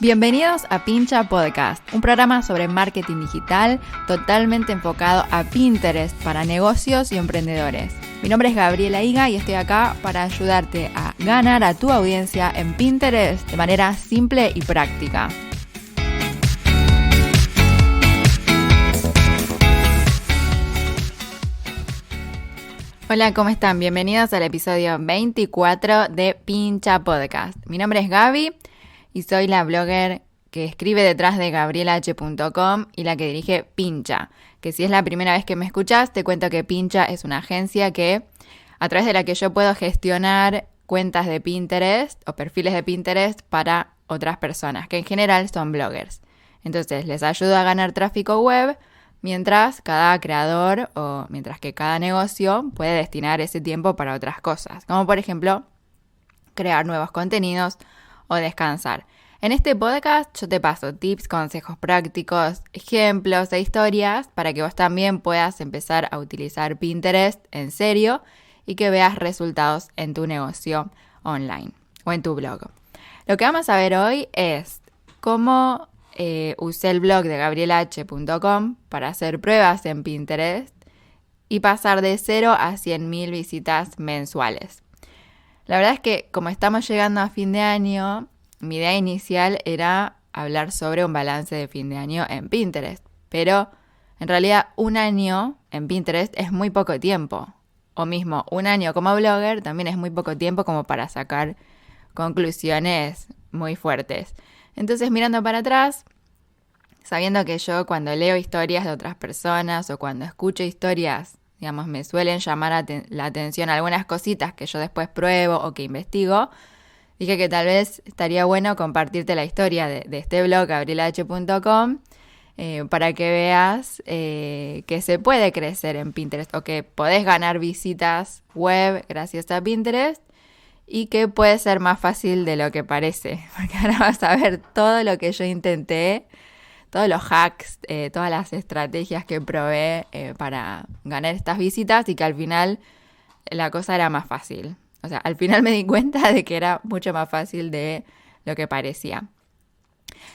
Bienvenidos a Pincha Podcast, un programa sobre marketing digital totalmente enfocado a Pinterest para negocios y emprendedores. Mi nombre es Gabriela Higa y estoy acá para ayudarte a ganar a tu audiencia en Pinterest de manera simple y práctica. Hola, ¿cómo están? Bienvenidos al episodio 24 de Pincha Podcast. Mi nombre es Gaby y soy la blogger que escribe detrás de gabrielah.com y la que dirige Pincha, que si es la primera vez que me escuchas, te cuento que Pincha es una agencia a través de la que yo puedo gestionar cuentas de Pinterest o perfiles de Pinterest para otras personas, que en general son bloggers. Entonces les ayudo a ganar tráfico web mientras cada creador o mientras que cada negocio puede destinar ese tiempo para otras cosas, como por ejemplo crear nuevos contenidos o descansar. En este podcast yo te paso tips, consejos prácticos, ejemplos e historias para que vos también puedas empezar a utilizar Pinterest en serio y que veas resultados en tu negocio online o en tu blog. Lo que vamos a ver hoy es cómo usé el blog de gabrielah.com para hacer pruebas en Pinterest y pasar de 0 a 100.000 visitas mensuales. La verdad es que como estamos llegando a fin de año, mi idea inicial era hablar sobre un balance de fin de año en Pinterest. Pero en realidad un año en Pinterest es muy poco tiempo. O mismo un año como blogger también es muy poco tiempo como para sacar conclusiones muy fuertes. Entonces mirando para atrás, sabiendo que yo cuando leo historias de otras personas o cuando escucho historias, digamos, me suelen llamar la atención algunas cositas que yo después pruebo o que investigo, dije que tal vez estaría bueno compartirte la historia de este blog, gabrielah.com, para que veas que se puede crecer en Pinterest o que podés ganar visitas web gracias a Pinterest y que puede ser más fácil de lo que parece. Porque ahora vas a ver todo lo que yo intenté, todos los hacks, todas las estrategias que probé para ganar estas visitas y que al final la cosa era más fácil. O sea, al final me di cuenta de que era mucho más fácil de lo que parecía.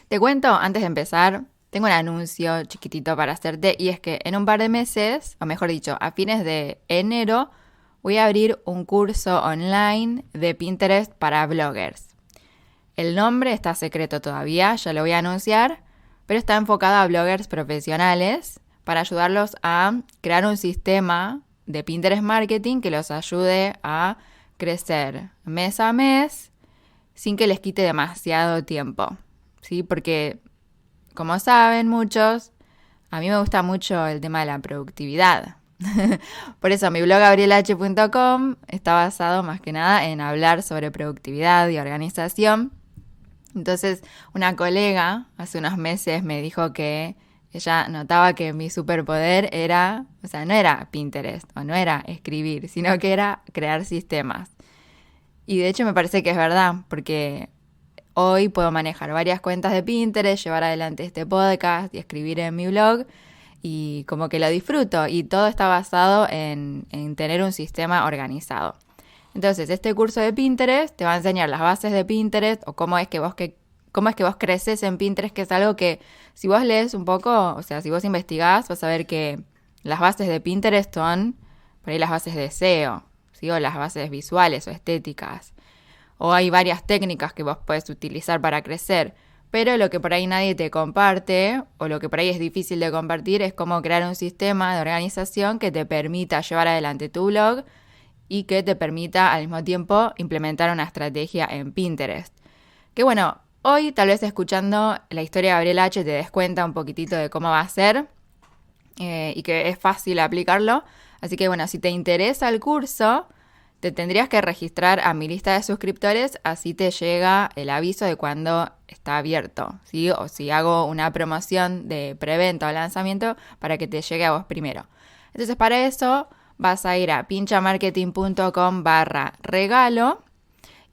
Te cuento, antes de empezar, tengo un anuncio chiquitito para hacerte y es que en un par de meses, o mejor dicho, a fines de enero, voy a abrir un curso online de Pinterest para bloggers. El nombre está secreto todavía, ya lo voy a anunciar, pero está enfocado a bloggers profesionales para ayudarlos a crear un sistema de Pinterest Marketing que los ayude a crecer mes a mes sin que les quite demasiado tiempo, ¿sí? Porque, como saben muchos, a mí me gusta mucho el tema de la productividad. Por eso mi blog gabrielah.com está basado más que nada en hablar sobre productividad y organización. Entonces, una colega hace unos meses me dijo que ella notaba que mi superpoder era, o sea, no era Pinterest o no era escribir, sino que era crear sistemas. Y de hecho me parece que es verdad, porque hoy puedo manejar varias cuentas de Pinterest, llevar adelante este podcast y escribir en mi blog y como que lo disfruto y todo está basado en tener un sistema organizado. Entonces, este curso de Pinterest te va a enseñar las bases de Pinterest o cómo es que vos creces en Pinterest, que es algo que si vos lees un poco, o sea, si vos investigás, vas a ver que las bases de Pinterest son por ahí las bases de SEO, ¿sí? O las bases visuales o estéticas. O hay varias técnicas que vos podés utilizar para crecer, pero lo que por ahí nadie te comparte o lo que por ahí es difícil de compartir es cómo crear un sistema de organización que te permita llevar adelante tu blog y que te permita al mismo tiempo implementar una estrategia en Pinterest. Que bueno, hoy tal vez escuchando la historia de Gabriela H te des cuenta un poquitito de cómo va a ser y que es fácil aplicarlo. Así que bueno, si te interesa el curso, te tendrías que registrar a mi lista de suscriptores, así te llega el aviso de cuando está abierto, ¿sí? O si hago una promoción de preventa o lanzamiento para que te llegue a vos primero. Entonces para eso vas a ir a pinchamarketing.com/regalo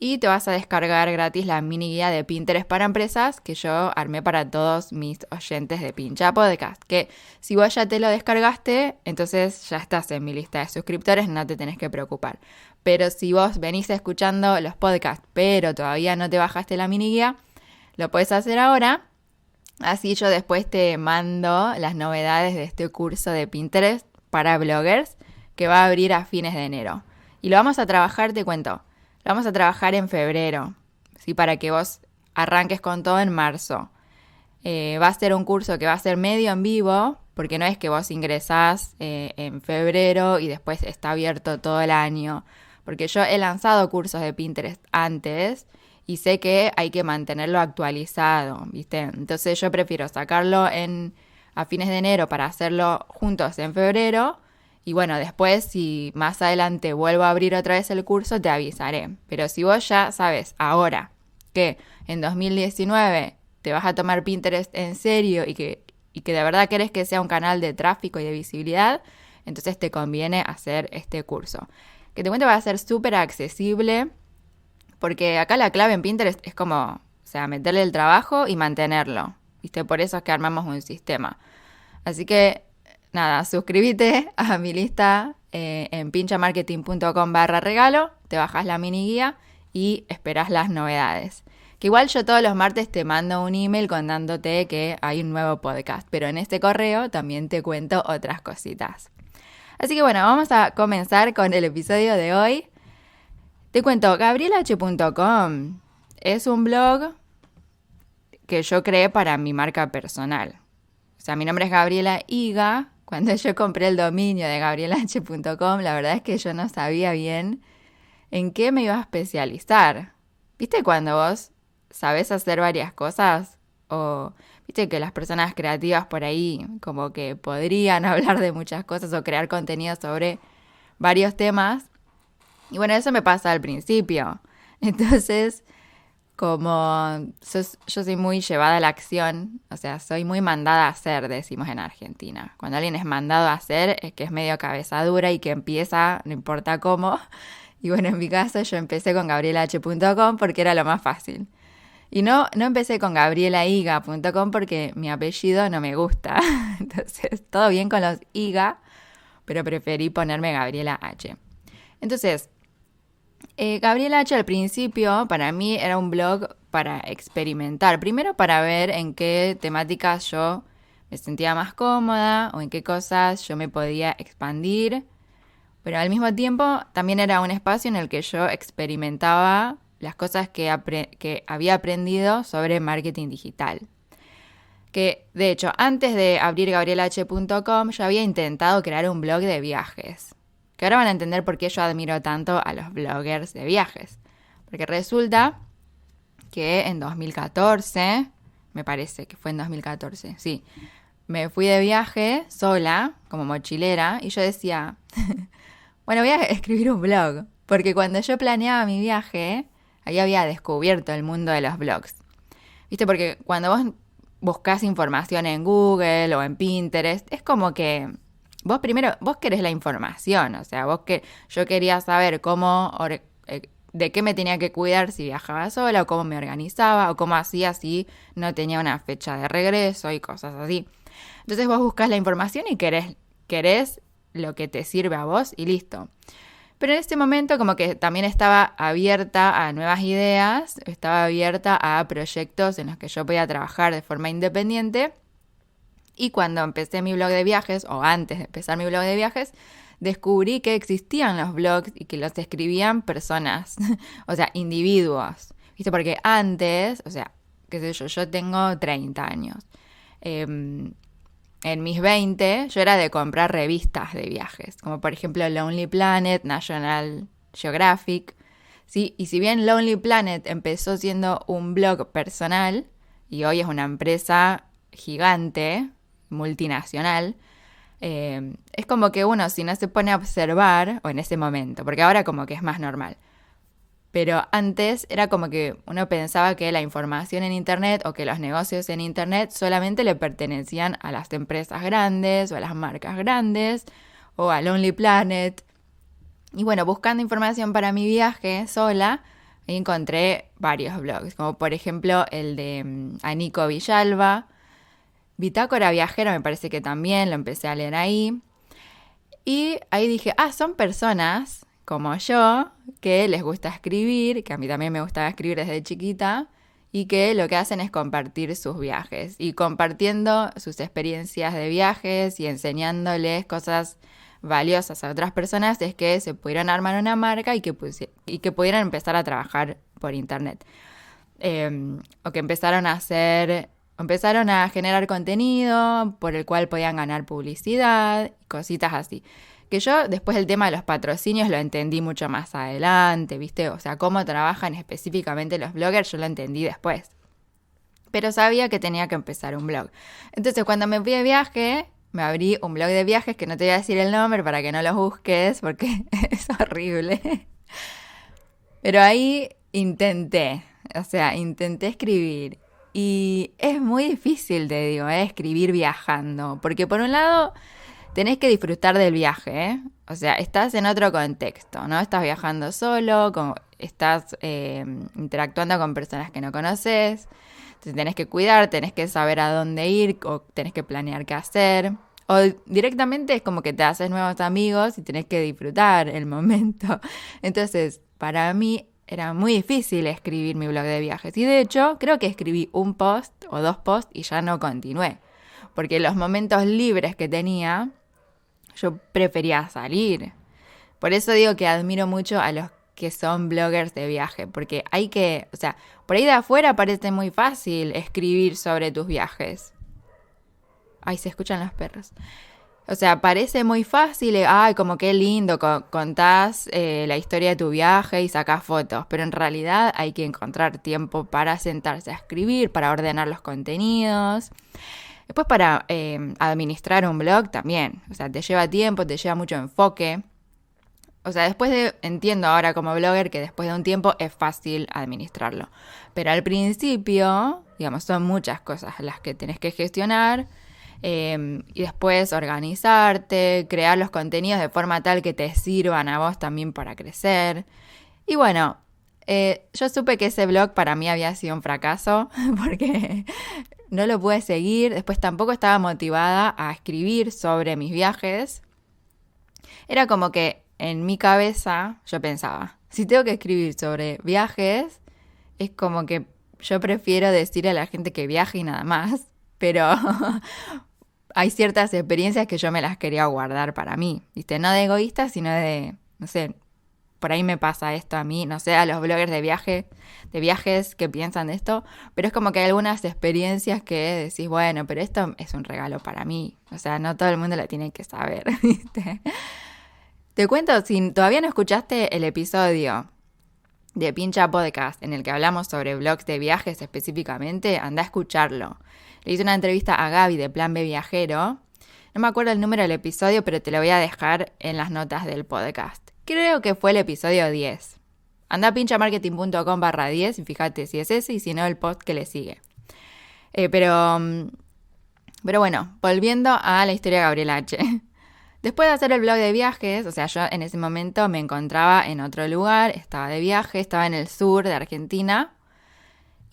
y te vas a descargar gratis la mini guía de Pinterest para empresas que yo armé para todos mis oyentes de Pincha Podcast. Que si vos ya te lo descargaste, entonces ya estás en mi lista de suscriptores, no te tenés que preocupar. Pero si vos venís escuchando los podcasts, pero todavía no te bajaste la mini guía, lo puedes hacer ahora. Así yo después te mando las novedades de este curso de Pinterest para bloggers que va a abrir a fines de enero. Y lo vamos a trabajar, te cuento, lo vamos a trabajar en febrero, ¿sí? Para que vos arranques con todo en marzo. Va a ser un curso que va a ser medio en vivo, porque no es que vos ingresás en febrero y después está abierto todo el año. Porque yo he lanzado cursos de Pinterest antes y sé que hay que mantenerlo actualizado, ¿viste? Entonces yo prefiero sacarlo a fines de enero para hacerlo juntos en febrero. Y bueno, después si más adelante vuelvo a abrir otra vez el curso, te avisaré. Pero si vos ya sabes ahora que en 2019 te vas a tomar Pinterest en serio y que de verdad querés que sea un canal de tráfico y de visibilidad, entonces te conviene hacer este curso. Que te cuento, va a ser súper accesible, porque acá la clave en Pinterest es como, o sea, meterle el trabajo y mantenerlo, ¿viste? Por eso es que armamos un sistema. Así que, nada, suscríbete a mi lista en pinchamarketing.com/regalo, te bajas la mini guía y esperás las novedades. Que igual yo todos los martes te mando un email contándote que hay un nuevo podcast, pero en este correo también te cuento otras cositas. Así que bueno, vamos a comenzar con el episodio de hoy. Te cuento, gabrielh.com es un blog que yo creé para mi marca personal. O sea, mi nombre es Gabriela Higa. Cuando yo compré el dominio de gabrielh.com, la verdad es que yo no sabía bien en qué me iba a especializar. ¿Viste cuando vos sabés hacer varias cosas? O viste que las personas creativas por ahí como que podrían hablar de muchas cosas o crear contenido sobre varios temas. Y bueno, eso me pasa al principio. Entonces, como yo soy muy llevada a la acción, o sea, soy muy mandada a hacer, decimos en Argentina. Cuando alguien es mandado a hacer es que es medio cabeza dura y que empieza, no importa cómo. Y bueno, en mi caso yo empecé con gabrielh.com porque era lo más fácil. Y no empecé con gabrielahiga.com porque mi apellido no me gusta. Entonces, todo bien con los Higa, pero preferí ponerme Gabriela H. Entonces, Gabriela H al principio para mí era un blog para experimentar. Primero para ver en qué temáticas yo me sentía más cómoda o en qué cosas yo me podía expandir. Pero al mismo tiempo también era un espacio en el que yo experimentaba las cosas que había aprendido sobre marketing digital. Que, de hecho, antes de abrir gabrielh.com, yo había intentado crear un blog de viajes. Que ahora van a entender por qué yo admiro tanto a los bloggers de viajes. Porque resulta que en 2014, me parece que fue en 2014, sí, me fui de viaje sola, como mochilera, y yo decía, bueno, voy a escribir un blog. Porque cuando yo planeaba mi viaje, ahí había descubierto el mundo de los blogs. ¿Viste? Porque cuando vos buscás información en Google o en Pinterest, es como que vos querés la información. O sea, yo quería saber de qué me tenía que cuidar si viajaba sola, o cómo me organizaba, o cómo hacía si no tenía una fecha de regreso y cosas así. Entonces vos buscás la información y querés lo que te sirve a vos y listo. Pero en este momento como que también estaba abierta a nuevas ideas, estaba abierta a proyectos en los que yo podía trabajar de forma independiente. Y cuando empecé mi blog de viajes, o antes de empezar mi blog de viajes, descubrí que existían los blogs y que los escribían personas, o sea, individuos. ¿Viste? Porque antes, o sea, qué sé yo tengo 30 años. En mis 20 yo era de comprar revistas de viajes, como por ejemplo Lonely Planet, National Geographic, ¿sí? Y si bien Lonely Planet empezó siendo un blog personal y hoy es una empresa gigante, multinacional, es como que uno si no se pone a observar, o en ese momento, porque ahora como que es más normal, pero antes era como que uno pensaba que la información en Internet o que los negocios en Internet solamente le pertenecían a las empresas grandes o a las marcas grandes o a Lonely Planet. Y bueno, buscando información para mi viaje sola, encontré varios blogs, como por ejemplo el de Anico Villalba, Bitácora Viajera, me parece que también lo empecé a leer ahí. Y ahí dije, son personas como yo, que les gusta escribir, que a mí también me gustaba escribir desde chiquita, y que lo que hacen es compartir sus viajes y compartiendo sus experiencias de viajes y enseñándoles cosas valiosas a otras personas es que se pudieron armar una marca y que pudieran empezar a trabajar por internet. O que empezaron a generar contenido por el cual podían ganar publicidad y cositas así. Que yo después el tema de los patrocinios lo entendí mucho más adelante, ¿viste? O sea, cómo trabajan específicamente los bloggers, yo lo entendí después. Pero sabía que tenía que empezar un blog. Entonces cuando me fui de viaje, me abrí un blog de viajes que no te voy a decir el nombre para que no lo busques porque es horrible. Pero ahí intenté escribir. Y es muy difícil, te digo, escribir viajando. Porque por un lado tenés que disfrutar del viaje, ¿eh? O sea, estás en otro contexto, ¿no? Estás viajando solo, estás interactuando con personas que no conoces. Entonces tenés que cuidar, tenés que saber a dónde ir o tenés que planear qué hacer. O directamente es como que te haces nuevos amigos y tenés que disfrutar el momento. Entonces, para mí era muy difícil escribir mi blog de viajes. Y de hecho, creo que escribí un post o 2 posts y ya no continué. Porque los momentos libres que tenía, yo prefería salir. Por eso digo que admiro mucho a los que son bloggers de viaje. Porque por ahí de afuera parece muy fácil escribir sobre tus viajes. Ay, se escuchan los perros. O sea, parece muy fácil, como qué lindo, contás la historia de tu viaje y sacás fotos, pero en realidad hay que encontrar tiempo para sentarse a escribir, para ordenar los contenidos. Después para administrar un blog también, o sea, te lleva tiempo, te lleva mucho enfoque. O sea, entiendo ahora como blogger que después de un tiempo es fácil administrarlo. Pero al principio, digamos, son muchas cosas las que tenés que gestionar. Y después organizarte, crear los contenidos de forma tal que te sirvan a vos también para crecer. Y bueno, yo supe que ese blog para mí había sido un fracaso porque no lo pude seguir. Después tampoco estaba motivada a escribir sobre mis viajes. Era como que en mi cabeza yo pensaba, si tengo que escribir sobre viajes, es como que yo prefiero decir a la gente que viaje y nada más. Pero hay ciertas experiencias que yo me las quería guardar para mí, ¿viste? No de egoísta, sino de, no sé, por ahí me pasa esto a mí, no sé, a los bloggers de viajes que piensan de esto, pero es como que hay algunas experiencias que decís, bueno, pero esto es un regalo para mí, o sea, no todo el mundo lo tiene que saber, ¿viste? Te cuento, si todavía no escuchaste el episodio de Pincha Podcast en el que hablamos sobre blogs de viajes específicamente, anda a escucharlo. Le hice una entrevista a Gaby de Plan B Viajero. No me acuerdo el número del episodio, pero te lo voy a dejar en las notas del podcast. Creo que fue el episodio 10. Anda a pinchamarketing.com/10 y fíjate si es ese y si no el post que le sigue. Pero bueno, volviendo a la historia de Gabriela H. Después de hacer el blog de viajes, o sea, yo en ese momento me encontraba en otro lugar, estaba de viaje, estaba en el sur de Argentina.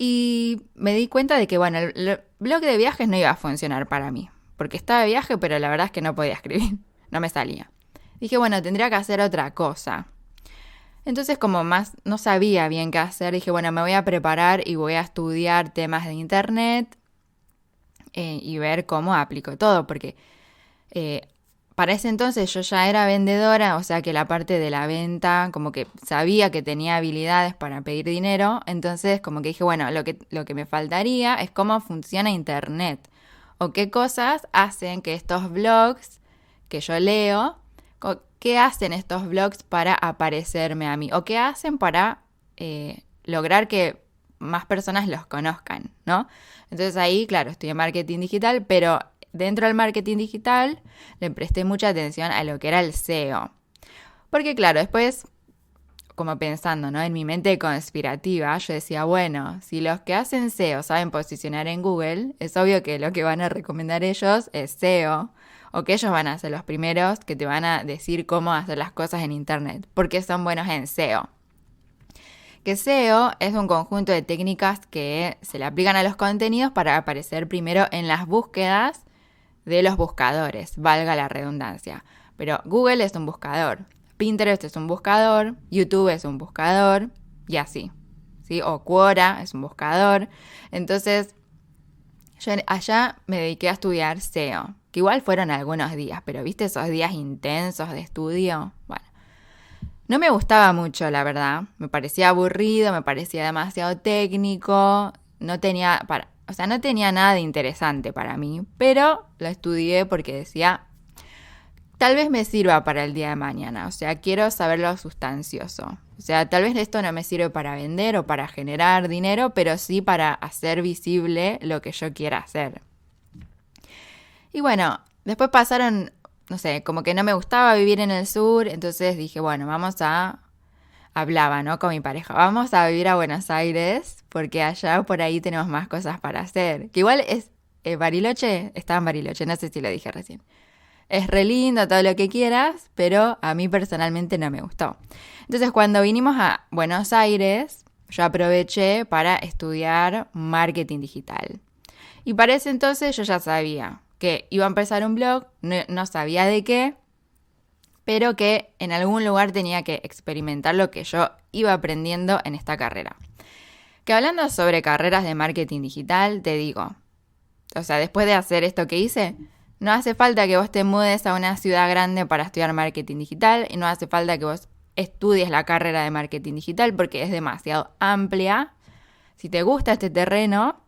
Y me di cuenta de que, bueno, el blog de viajes no iba a funcionar para mí. Porque estaba de viaje, pero la verdad es que no podía escribir. No me salía. Dije, bueno, tendría que hacer otra cosa. Entonces, como más no sabía bien qué hacer, dije, bueno, me voy a preparar y voy a estudiar temas de internet y ver cómo aplico todo. Porque para ese entonces yo ya era vendedora, o sea que la parte de la venta, como que sabía que tenía habilidades para pedir dinero, entonces como que dije, bueno, lo que me faltaría es cómo funciona internet, o qué cosas hacen que estos blogs que yo leo, qué hacen estos blogs para aparecerme a mí, o qué hacen para lograr que más personas los conozcan, ¿no? Entonces ahí, claro, estudié marketing digital, pero dentro del marketing digital le presté mucha atención a lo que era el SEO. Porque claro, después, como pensando, ¿no? En mi mente conspirativa, yo decía, bueno, si los que hacen SEO saben posicionar en Google, es obvio que lo que van a recomendar ellos es SEO, o que ellos van a ser los primeros que te van a decir cómo hacer las cosas en internet, porque son buenos en SEO. Que SEO es un conjunto de técnicas que se le aplican a los contenidos para aparecer primero en las búsquedas de los buscadores, valga la redundancia. Pero Google es un buscador, Pinterest es un buscador, YouTube es un buscador y así. ¿sí? O Quora es un buscador. Entonces, yo allá me dediqué a estudiar SEO, que igual fueron algunos días, pero ¿viste esos días intensos de estudio? Bueno, no me gustaba mucho, la verdad. Me parecía aburrido, me parecía demasiado técnico, no tenía nada de interesante para mí, pero lo estudié porque decía, tal vez me sirva para el día de mañana, o sea, quiero saber lo sustancioso. O sea, tal vez esto no me sirve para vender o para generar dinero, pero sí para hacer visible lo que yo quiera hacer. Y bueno, después pasaron, no sé, como que no me gustaba vivir en el sur, entonces dije, bueno, hablaba, ¿no? Con mi pareja, vamos a vivir a Buenos Aires, porque allá por ahí tenemos más cosas para hacer. Que igual es, Bariloche, estaba en Bariloche, no sé si lo dije recién. Es re lindo, todo lo que quieras, pero a mí personalmente no me gustó. Entonces, cuando vinimos a Buenos Aires, yo aproveché para estudiar marketing digital. Y para ese entonces yo ya sabía que iba a empezar un blog, no sabía de qué, pero que en algún lugar tenía que experimentar lo que yo iba aprendiendo en esta carrera. Que hablando sobre carreras de marketing digital, te digo, o sea, después de hacer esto que hice, no hace falta que vos te mudes a una ciudad grande para estudiar marketing digital y no hace falta que vos estudies la carrera de marketing digital porque es demasiado amplia. Si te gusta este terreno,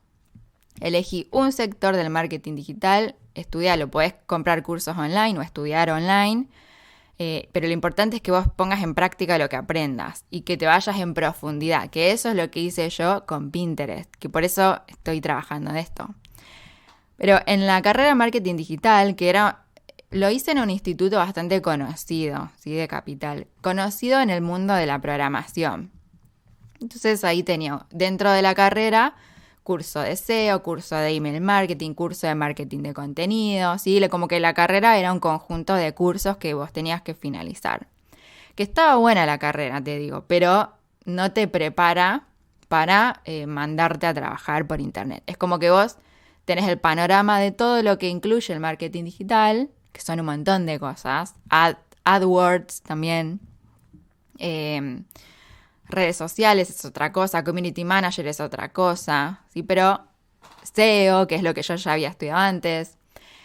elegí un sector del marketing digital, estudialo, podés comprar cursos online o estudiar online, pero lo importante es que vos pongas en práctica lo que aprendas y que te vayas en profundidad, que eso es lo que hice yo con Pinterest, que por eso estoy trabajando en esto. Pero en la carrera de marketing digital, lo hice en un instituto bastante conocido, ¿sí? De Capital, conocido en el mundo de la programación. Entonces ahí tenía dentro de la carrera curso de SEO, curso de email marketing, curso de marketing de contenido, ¿sí? Como que la carrera era un conjunto de cursos que vos tenías que finalizar. Que estaba buena la carrera, te digo, pero no te prepara para mandarte a trabajar por internet. Es como que vos tenés el panorama de todo lo que incluye el marketing digital, que son un montón de cosas, AdWords también, redes sociales es otra cosa, Community Manager es otra cosa, ¿sí? Pero SEO, que es lo que yo ya había estudiado antes.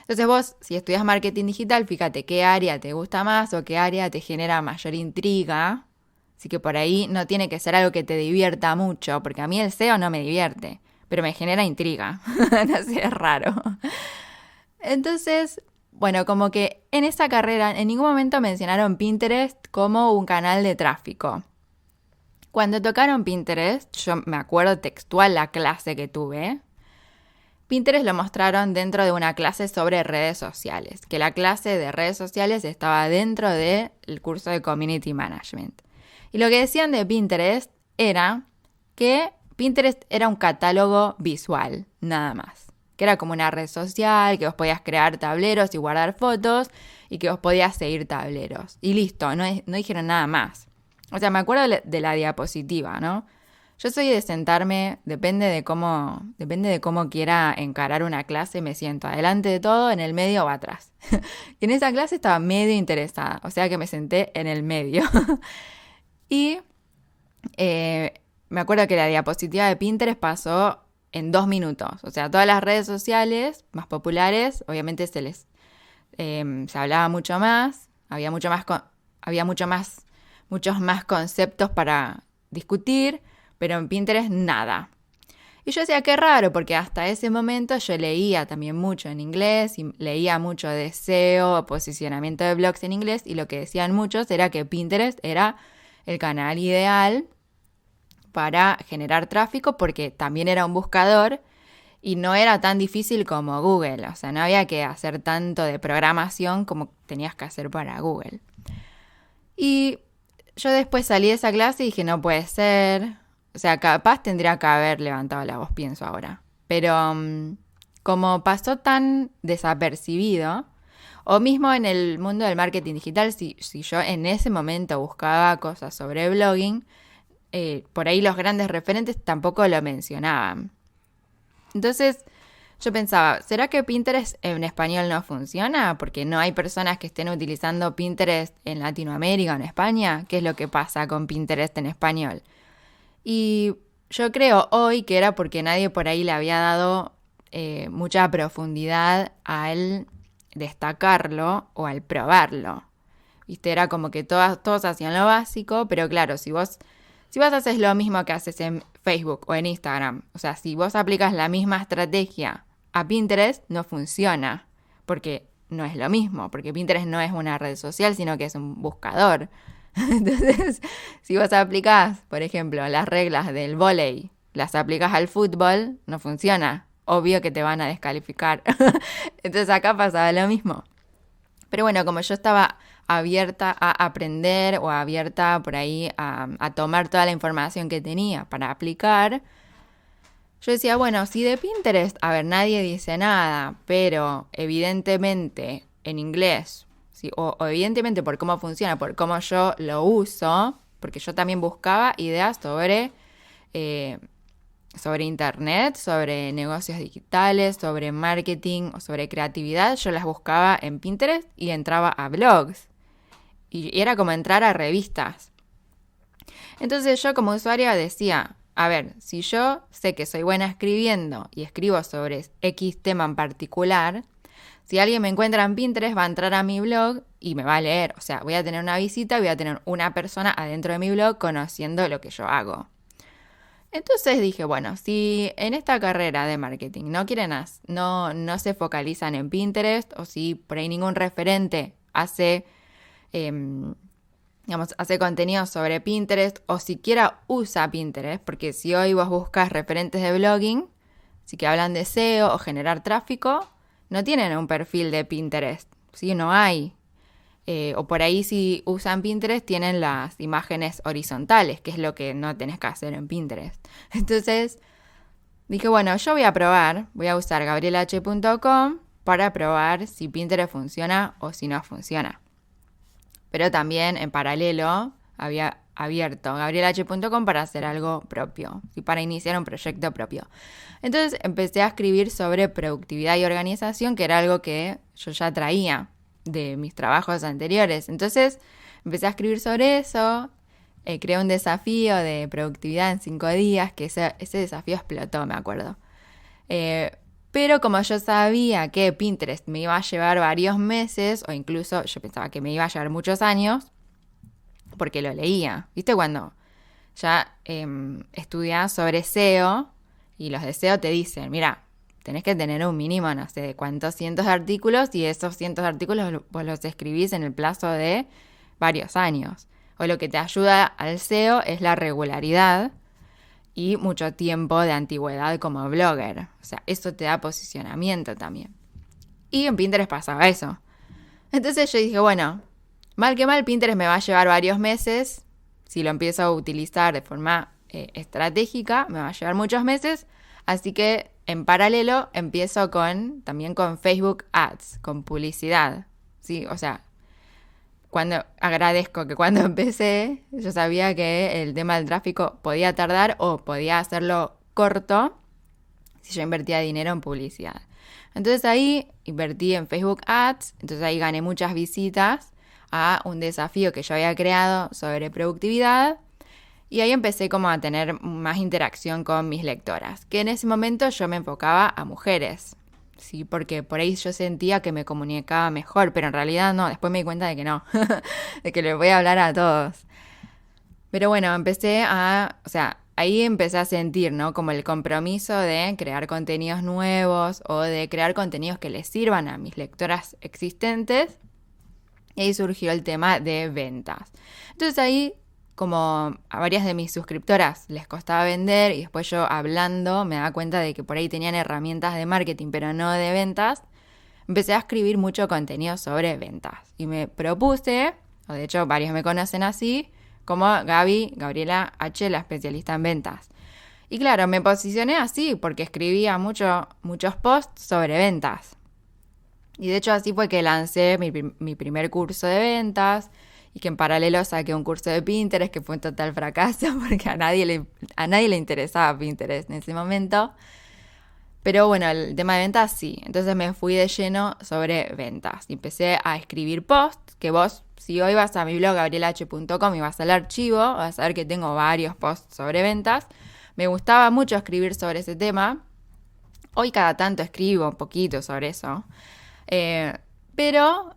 Entonces vos, si estudias marketing digital, fíjate qué área te gusta más o qué área te genera mayor intriga. Así que por ahí no tiene que ser algo que te divierta mucho, porque a mí el SEO no me divierte, pero me genera intriga. No sé, es raro. Entonces, bueno, como que en esa carrera en ningún momento mencionaron Pinterest como un canal de tráfico. Cuando tocaron Pinterest, yo me acuerdo textual la clase que tuve. Pinterest lo mostraron dentro de una clase sobre redes sociales, que la clase de redes sociales estaba dentro del curso de Community Management. Y lo que decían de Pinterest era que Pinterest era un catálogo visual, nada más. Que era como una red social, que vos podías crear tableros y guardar fotos, y que vos podías seguir tableros. Y listo, no dijeron nada más. O sea, me acuerdo de la diapositiva, ¿no? Yo soy de sentarme, depende de cómo quiera encarar una clase, me siento adelante de todo, en el medio o atrás. Y en esa clase estaba medio interesada, o sea que me senté en el medio. Y me acuerdo que la diapositiva de Pinterest pasó en 2 minutos. O sea, todas las redes sociales más populares, obviamente se hablaba mucho más, muchos más conceptos para discutir, pero en Pinterest nada. Y yo decía, qué raro, porque hasta ese momento yo leía también mucho en inglés y leía mucho de SEO, posicionamiento de blogs en inglés, y lo que decían muchos era que Pinterest era el canal ideal para generar tráfico porque también era un buscador y no era tan difícil como Google. O sea, no había que hacer tanto de programación como tenías que hacer para Google. Y yo después salí de esa clase y dije, no puede ser. O sea, capaz tendría que haber levantado la voz, pienso ahora. Pero como pasó tan desapercibido, o mismo en el mundo del marketing digital, si yo en ese momento buscaba cosas sobre blogging, por ahí los grandes referentes tampoco lo mencionaban. Entonces yo pensaba, ¿será que Pinterest en español no funciona? Porque no hay personas que estén utilizando Pinterest en Latinoamérica o en España. ¿Qué es lo que pasa con Pinterest en español? Y Yo creo hoy que era porque nadie por ahí le había dado mucha profundidad al destacarlo o al probarlo. ¿Viste? Era como que todos hacían lo básico, pero claro, si vos haces lo mismo que haces en Facebook o en Instagram, o sea, si vos aplicas la misma estrategia a Pinterest, no funciona, porque no es lo mismo, porque Pinterest no es una red social, sino que es un buscador. Entonces, si vos aplicás, por ejemplo, las reglas del vóley, las aplicás al fútbol, no funciona. Obvio que te van a descalificar. Entonces acá pasaba lo mismo. Pero bueno, como yo estaba abierta a aprender o abierta por ahí a tomar toda la información que tenía para aplicar, yo decía, bueno, si de Pinterest, a ver, nadie dice nada, pero evidentemente en inglés, ¿sí? O evidentemente por cómo funciona, por cómo yo lo uso, porque yo también buscaba ideas sobre internet, sobre negocios digitales, sobre marketing o sobre creatividad. Yo las buscaba en Pinterest y entraba a blogs. Y era como entrar a revistas. Entonces yo como usuaria decía, a ver, si yo sé que soy buena escribiendo y escribo sobre X tema en particular, si alguien me encuentra en Pinterest va a entrar a mi blog y me va a leer. O sea, voy a tener una visita, voy a tener una persona adentro de mi blog conociendo lo que yo hago. Entonces dije, bueno, si en esta carrera de marketing no se focalizan en Pinterest, o si por ahí ningún referente hace contenido sobre Pinterest, o siquiera usa Pinterest, porque si hoy vos buscas referentes de blogging, sí que hablan de SEO o generar tráfico, no tienen un perfil de Pinterest, ¿sí? No hay. O por ahí si usan Pinterest tienen las imágenes horizontales, que es lo que no tenés que hacer en Pinterest. Entonces dije, bueno, yo voy a usar gabrielh.com para probar si Pinterest funciona o si no funciona. Pero también en paralelo había abierto gabrielh.com para hacer algo propio y para iniciar un proyecto propio. Entonces empecé a escribir sobre productividad y organización, que era algo que yo ya traía de mis trabajos anteriores. Entonces empecé a escribir sobre eso, creé un desafío de productividad en 5 días, que ese desafío explotó, me acuerdo. Pero como yo sabía que Pinterest me iba a llevar varios meses, o incluso yo pensaba que me iba a llevar muchos años, porque lo leía. ¿Viste? Cuando ya estudias sobre SEO y los de SEO te dicen, mira, tenés que tener un mínimo, no sé, de cuántos cientos de artículos y esos cientos de artículos vos los escribís en el plazo de varios años. O lo que te ayuda al SEO es la regularidad y mucho tiempo de antigüedad como blogger. O sea, eso te da posicionamiento también. Y en Pinterest pasaba eso. Entonces yo dije, bueno, mal que mal, Pinterest me va a llevar varios meses. Si lo empiezo a utilizar de forma estratégica, me va a llevar muchos meses. Así que en paralelo empiezo también con Facebook Ads, con publicidad. ¿Sí? O sea, agradezco que cuando empecé yo sabía que el tema del tráfico podía tardar o podía hacerlo corto si yo invertía dinero en publicidad. Entonces ahí invertí en Facebook Ads, entonces ahí gané muchas visitas a un desafío que yo había creado sobre productividad y ahí empecé como a tener más interacción con mis lectoras, que en ese momento yo me enfocaba a mujeres. Sí, porque por ahí yo sentía que me comunicaba mejor, pero en realidad no, después me di cuenta de que no, de que les voy a hablar a todos. Pero bueno, ahí empecé a sentir, ¿no? Como el compromiso de crear contenidos nuevos o de crear contenidos que les sirvan a mis lectoras existentes. Y ahí surgió el tema de ventas. Entonces ahí, como a varias de mis suscriptoras les costaba vender y después yo hablando me daba cuenta de que por ahí tenían herramientas de marketing pero no de ventas, empecé a escribir mucho contenido sobre ventas. Y me propuse, o de hecho varios me conocen así, como Gabriela H., la especialista en ventas. Y claro, me posicioné así porque escribía muchos posts sobre ventas. Y de hecho así fue que lancé mi primer curso de ventas y que en paralelo saqué un curso de Pinterest que fue un total fracaso porque a nadie le interesaba Pinterest en ese momento. Pero bueno, el tema de ventas sí. Entonces me fui de lleno sobre ventas. Y empecé a escribir posts que vos, si hoy vas a mi blog gabrielh.com y vas al archivo, vas a ver que tengo varios posts sobre ventas. Me gustaba mucho escribir sobre ese tema. Hoy cada tanto escribo un poquito sobre eso. Pero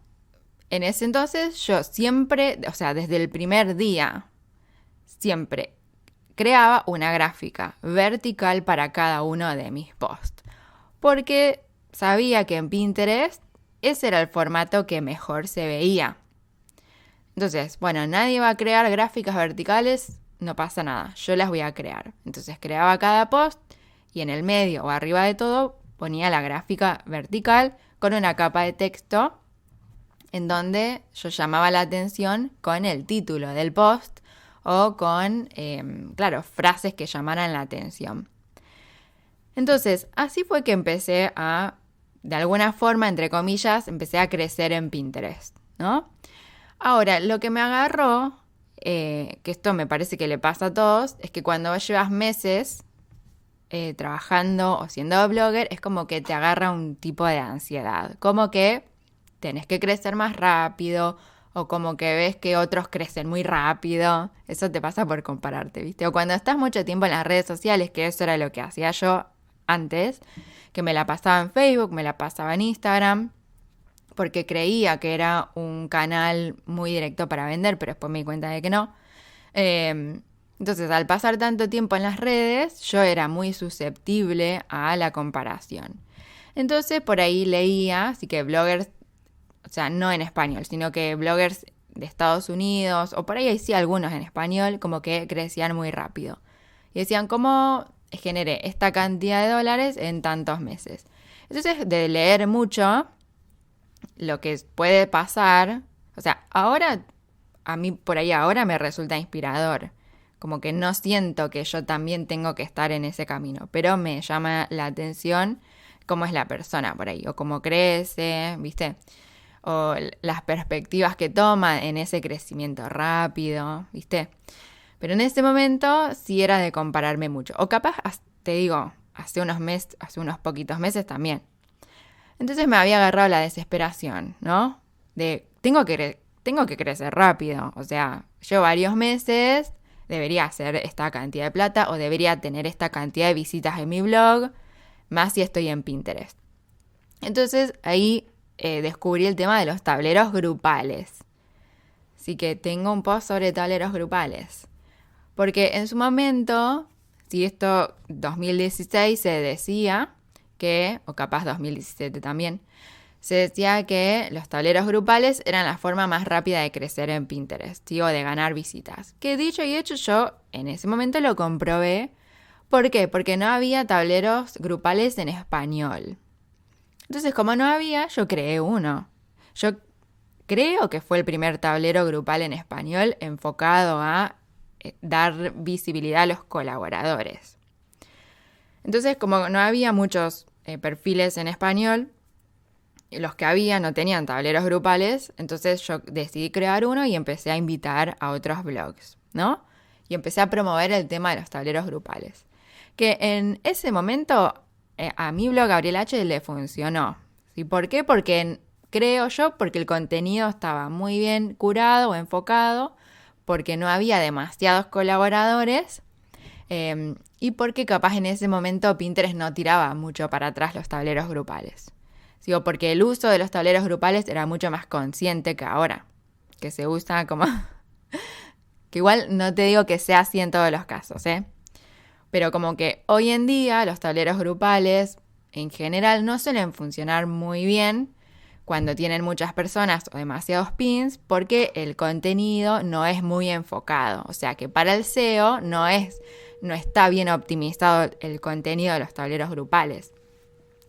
en ese entonces yo siempre, o sea, desde el primer día, siempre creaba una gráfica vertical para cada uno de mis posts. Porque sabía que en Pinterest ese era el formato que mejor se veía. Entonces, bueno, nadie va a crear gráficas verticales, no pasa nada, yo las voy a crear. Entonces creaba cada post y en el medio o arriba de todo ponía la gráfica vertical con una capa de texto en donde yo llamaba la atención con el título del post o con, frases que llamaran la atención. Entonces, así fue que empecé a, de alguna forma, entre comillas, empecé a crecer en Pinterest, ¿no? Ahora, lo que me agarró, que esto me parece que le pasa a todos, es que cuando llevas meses trabajando o siendo blogger, es como que te agarra un tipo de ansiedad, como que tenés que crecer más rápido o como que ves que otros crecen muy rápido. Eso te pasa por compararte, ¿viste? O cuando estás mucho tiempo en las redes sociales, que eso era lo que hacía yo antes, que me la pasaba en Facebook, me la pasaba en Instagram, porque creía que era un canal muy directo para vender, pero después me di cuenta de que no. Entonces, al pasar tanto tiempo en las redes, yo era muy susceptible a la comparación. Entonces, por ahí leía, así que bloggers, o sea, no en español, sino que bloggers de Estados Unidos, o por ahí sí algunos en español, como que crecían muy rápido. Y decían, ¿cómo generé esta cantidad de dólares en tantos meses? Entonces, de leer mucho, lo que puede pasar, o sea, ahora, a mí por ahí ahora me resulta inspirador. Como que no siento que yo también tengo que estar en ese camino, pero me llama la atención cómo es la persona por ahí, o cómo crece, ¿viste? O las perspectivas que toma en ese crecimiento rápido, ¿viste? Pero en ese momento sí era de compararme mucho. O capaz, te digo, hace unos poquitos meses también. Entonces me había agarrado la desesperación, ¿no? De, tengo que crecer rápido. O sea, llevo varios meses, debería hacer esta cantidad de plata o debería tener esta cantidad de visitas en mi blog, más si estoy en Pinterest. Entonces ahí descubrí el tema de los tableros grupales. Así que tengo un post sobre tableros grupales. Porque en su momento, si esto 2016 se decía que, o capaz 2017 también, se decía que los tableros grupales eran la forma más rápida de crecer en Pinterest, ¿sí? O de ganar visitas. Que dicho y hecho, yo en ese momento lo comprobé. ¿Por qué? Porque no había tableros grupales en español. Entonces, como no había, yo creé uno. Yo creo que fue el primer tablero grupal en español enfocado a dar visibilidad a los colaboradores. Entonces, como no había muchos perfiles en español, los que había no tenían tableros grupales, entonces yo decidí crear uno y empecé a invitar a otros blogs, ¿no? Y empecé a promover el tema de los tableros grupales. Que en ese momento a mi blog Gabriel H le funcionó. ¿Sí? ¿Por qué? Porque creo yo, porque el contenido estaba muy bien curado o enfocado, porque no había demasiados colaboradores y porque capaz en ese momento Pinterest no tiraba mucho para atrás los tableros grupales. Digo, porque el uso de los tableros grupales era mucho más consciente que ahora, que se usa como... que igual no te digo que sea así en todos los casos, ¿eh? Pero como que hoy en día los tableros grupales en general no suelen funcionar muy bien cuando tienen muchas personas o demasiados pins porque el contenido no es muy enfocado. O sea que para el SEO no está bien optimizado el contenido de los tableros grupales.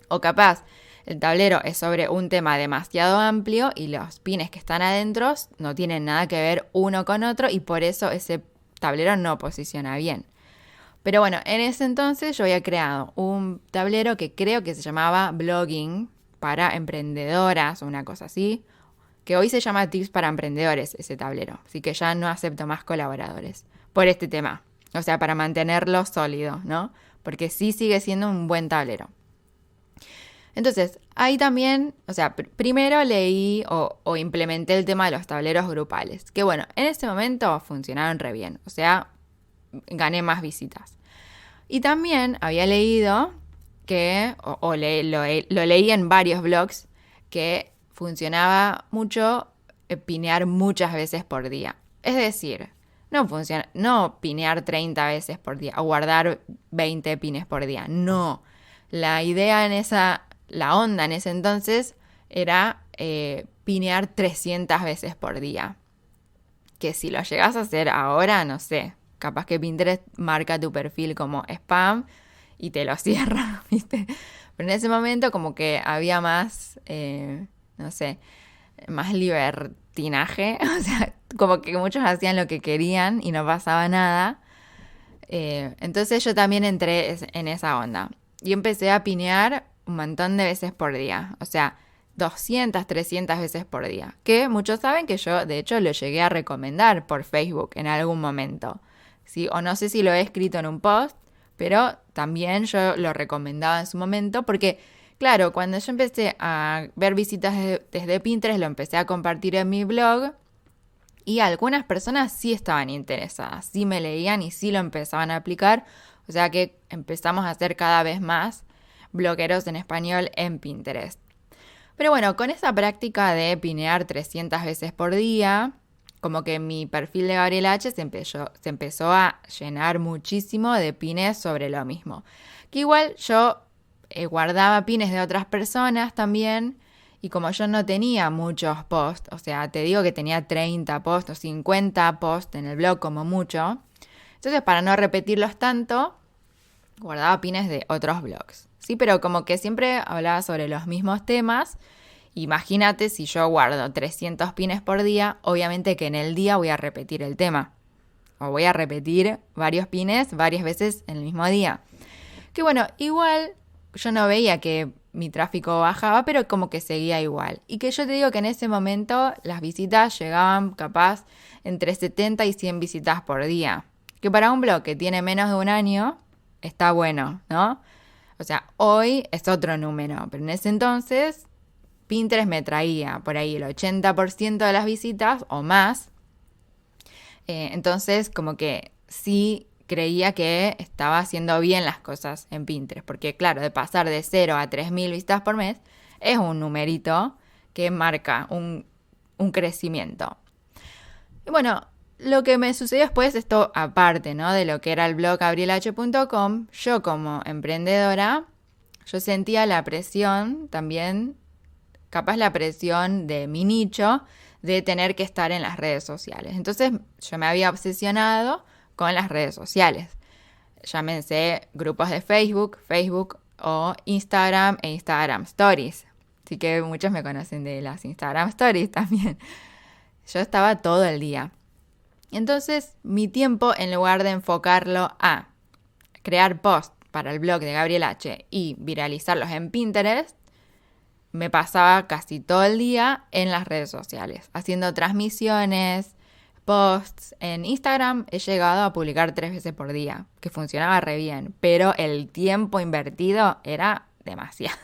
O capaz el tablero es sobre un tema demasiado amplio y los pines que están adentro no tienen nada que ver uno con otro y por eso ese tablero no posiciona bien. Pero bueno, en ese entonces yo había creado un tablero que creo que se llamaba Blogging para emprendedoras o una cosa así, que hoy se llama Tips para Emprendedores ese tablero, así que ya no acepto más colaboradores por este tema, o sea, para mantenerlo sólido, ¿no? Porque sí sigue siendo un buen tablero. Entonces, ahí también, o sea, primero leí o implementé el tema de los tableros grupales, que bueno, en ese momento funcionaron re bien, o sea, gané más visitas. Y también había leído lo leí en varios blogs, que funcionaba mucho pinear muchas veces por día. Es decir, no pinear 30 veces por día o guardar 20 pines por día. No. La onda en ese entonces era pinear 300 veces por día. Que si lo llegas a hacer ahora, no sé, capaz que Pinterest marca tu perfil como spam y te lo cierra, ¿viste? Pero en ese momento como que había más, no sé, más libertinaje. O sea, como que muchos hacían lo que querían y no pasaba nada. Entonces yo también entré en esa onda. Y empecé a pinear un montón de veces por día. O sea, 200, 300 veces por día. Que muchos saben que yo, de hecho, lo llegué a recomendar por Facebook en algún momento. ¿Sí? O no sé si lo he escrito en un post, pero también yo lo recomendaba en su momento porque, claro, cuando yo empecé a ver visitas desde Pinterest, lo empecé a compartir en mi blog y algunas personas sí estaban interesadas, sí me leían y sí lo empezaban a aplicar. O sea que empezamos a hacer cada vez más blogueros en español en Pinterest. Pero bueno, con esa práctica de pinear 300 veces por día, como que mi perfil de Gabriela H se empezó a llenar muchísimo de pines sobre lo mismo. Que igual yo guardaba pines de otras personas también, y como yo no tenía muchos posts, o sea, te digo que tenía 30 posts o 50 posts en el blog como mucho, entonces para no repetirlos tanto, guardaba pines de otros blogs. Sí, pero como que siempre hablaba sobre los mismos temas. Imagínate si yo guardo 300 pines por día, obviamente que en el día voy a repetir el tema. O voy a repetir varios pines varias veces en el mismo día. Que bueno, igual yo no veía que mi tráfico bajaba, pero como que seguía igual. Y que yo te digo que en ese momento las visitas llegaban capaz entre 70 y 100 visitas por día. Que para un blog que tiene menos de un año está bueno, ¿no? O sea, hoy es otro número, pero en ese entonces Pinterest me traía por ahí el 80% de las visitas o más. Entonces, como que sí creía que estaba haciendo bien las cosas en Pinterest. Porque claro, de pasar de 0 a 3.000 visitas por mes es un numerito que marca un crecimiento. Y bueno, lo que me sucedió después, esto aparte, ¿no?, de lo que era el blog gabrielh.com, yo como emprendedora, yo sentía la presión también, capaz la presión de mi nicho, de tener que estar en las redes sociales. Entonces yo me había obsesionado con las redes sociales. Llámense grupos de Facebook o Instagram e Instagram Stories. Así que muchos me conocen de las Instagram Stories también. Yo estaba todo el día. Entonces mi tiempo, en lugar de enfocarlo a crear posts para el blog de Gabriel H y viralizarlos en Pinterest, me pasaba casi todo el día en las redes sociales, haciendo transmisiones, posts. En Instagram he llegado a publicar 3 veces por día, que funcionaba re bien, pero el tiempo invertido era demasiado.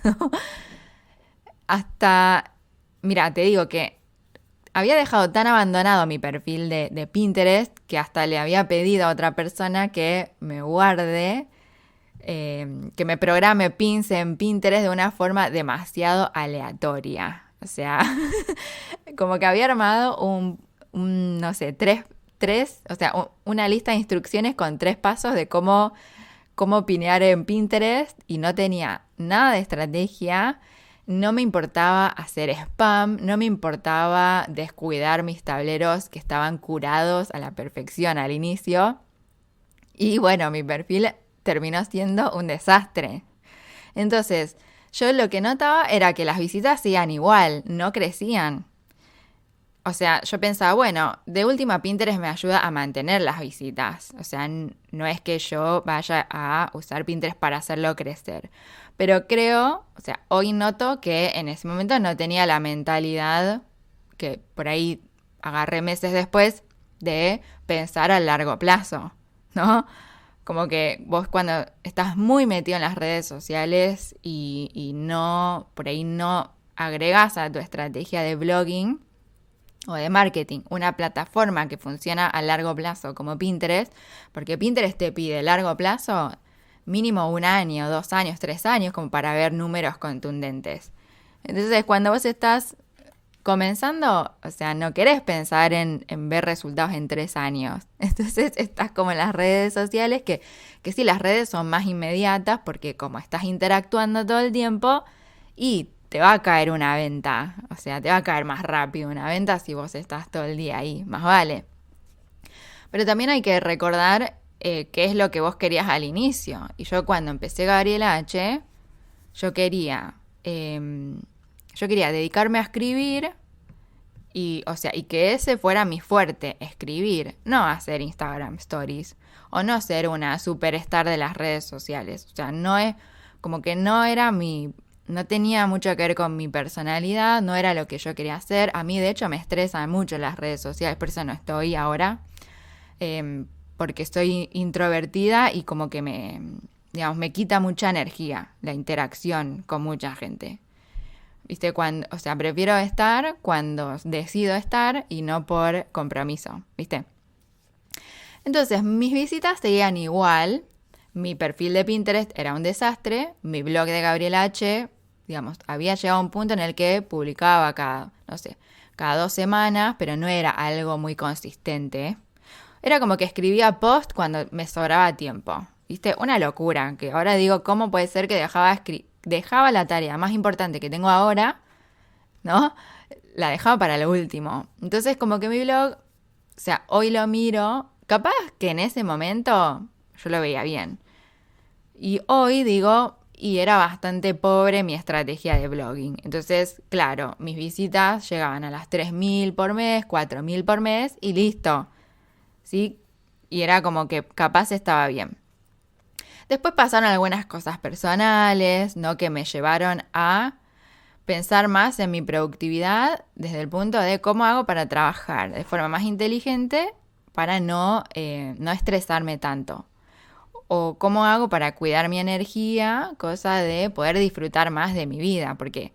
Mira, te digo que había dejado tan abandonado mi perfil de Pinterest que hasta le había pedido a otra persona que me guarde, que me programe pins en Pinterest de una forma demasiado aleatoria. O sea, como que había armado no sé, una lista de instrucciones con 3 pasos de cómo pinear en Pinterest y no tenía nada de estrategia. No me importaba hacer spam, no me importaba descuidar mis tableros que estaban curados a la perfección al inicio. Y bueno, mi perfil terminó siendo un desastre. Entonces, yo lo que notaba era que las visitas seguían igual, no crecían. O sea, yo pensaba, bueno, de última Pinterest me ayuda a mantener las visitas. O sea, no es que yo vaya a usar Pinterest para hacerlo crecer. Pero creo, o sea, hoy noto que en ese momento no tenía la mentalidad que por ahí agarré meses después de pensar a largo plazo, ¿no? Como que vos cuando estás muy metido en las redes sociales y no, por ahí no agregás a tu estrategia de blogging o de marketing una plataforma que funciona a largo plazo como Pinterest, porque Pinterest te pide largo plazo, mínimo 1 año, 2 años, 3 años, como para ver números contundentes. Entonces, cuando vos estás comenzando, o sea, no querés pensar en ver resultados en 3 años. Entonces estás como en las redes sociales, que sí, las redes son más inmediatas porque como estás interactuando todo el tiempo y te va a caer una venta, o sea, te va a caer más rápido una venta si vos estás todo el día ahí, más vale. Pero también hay que recordar qué es lo que vos querías al inicio. Y yo cuando empecé Gabriela H, yo quería dedicarme a escribir y, o sea, y que ese fuera mi fuerte, escribir, no hacer Instagram Stories o no ser una superstar de las redes sociales. O sea, no es como que no tenía mucho que ver con mi personalidad, no era lo que yo quería hacer. A mí, de hecho, me estresan mucho las redes sociales, por eso no estoy ahora, porque estoy introvertida y como que me quita mucha energía la interacción con mucha gente. ¿Viste? O sea, prefiero estar cuando decido estar y no por compromiso, ¿viste? Entonces, mis visitas seguían igual. Mi perfil de Pinterest era un desastre. Mi blog de Gabriela H, digamos, había llegado a un punto en el que publicaba cada 2 semanas, pero no era algo muy consistente. Era como que escribía post cuando me sobraba tiempo. ¿Viste? Una locura, que ahora digo, ¿cómo puede ser que dejaba la tarea más importante que tengo ahora, ¿no? La dejaba para lo último. Entonces, como que mi blog, o sea, hoy lo miro, capaz que en ese momento yo lo veía bien. Y hoy digo, y era bastante pobre mi estrategia de blogging. Entonces, claro, mis visitas llegaban a las 3.000 por mes, 4.000 por mes y listo. ¿Sí? Y era como que capaz estaba bien. Después pasaron algunas cosas personales, ¿no? Que me llevaron a pensar más en mi productividad desde el punto de cómo hago para trabajar de forma más inteligente para no estresarme tanto. O cómo hago para cuidar mi energía, cosa de poder disfrutar más de mi vida. Porque,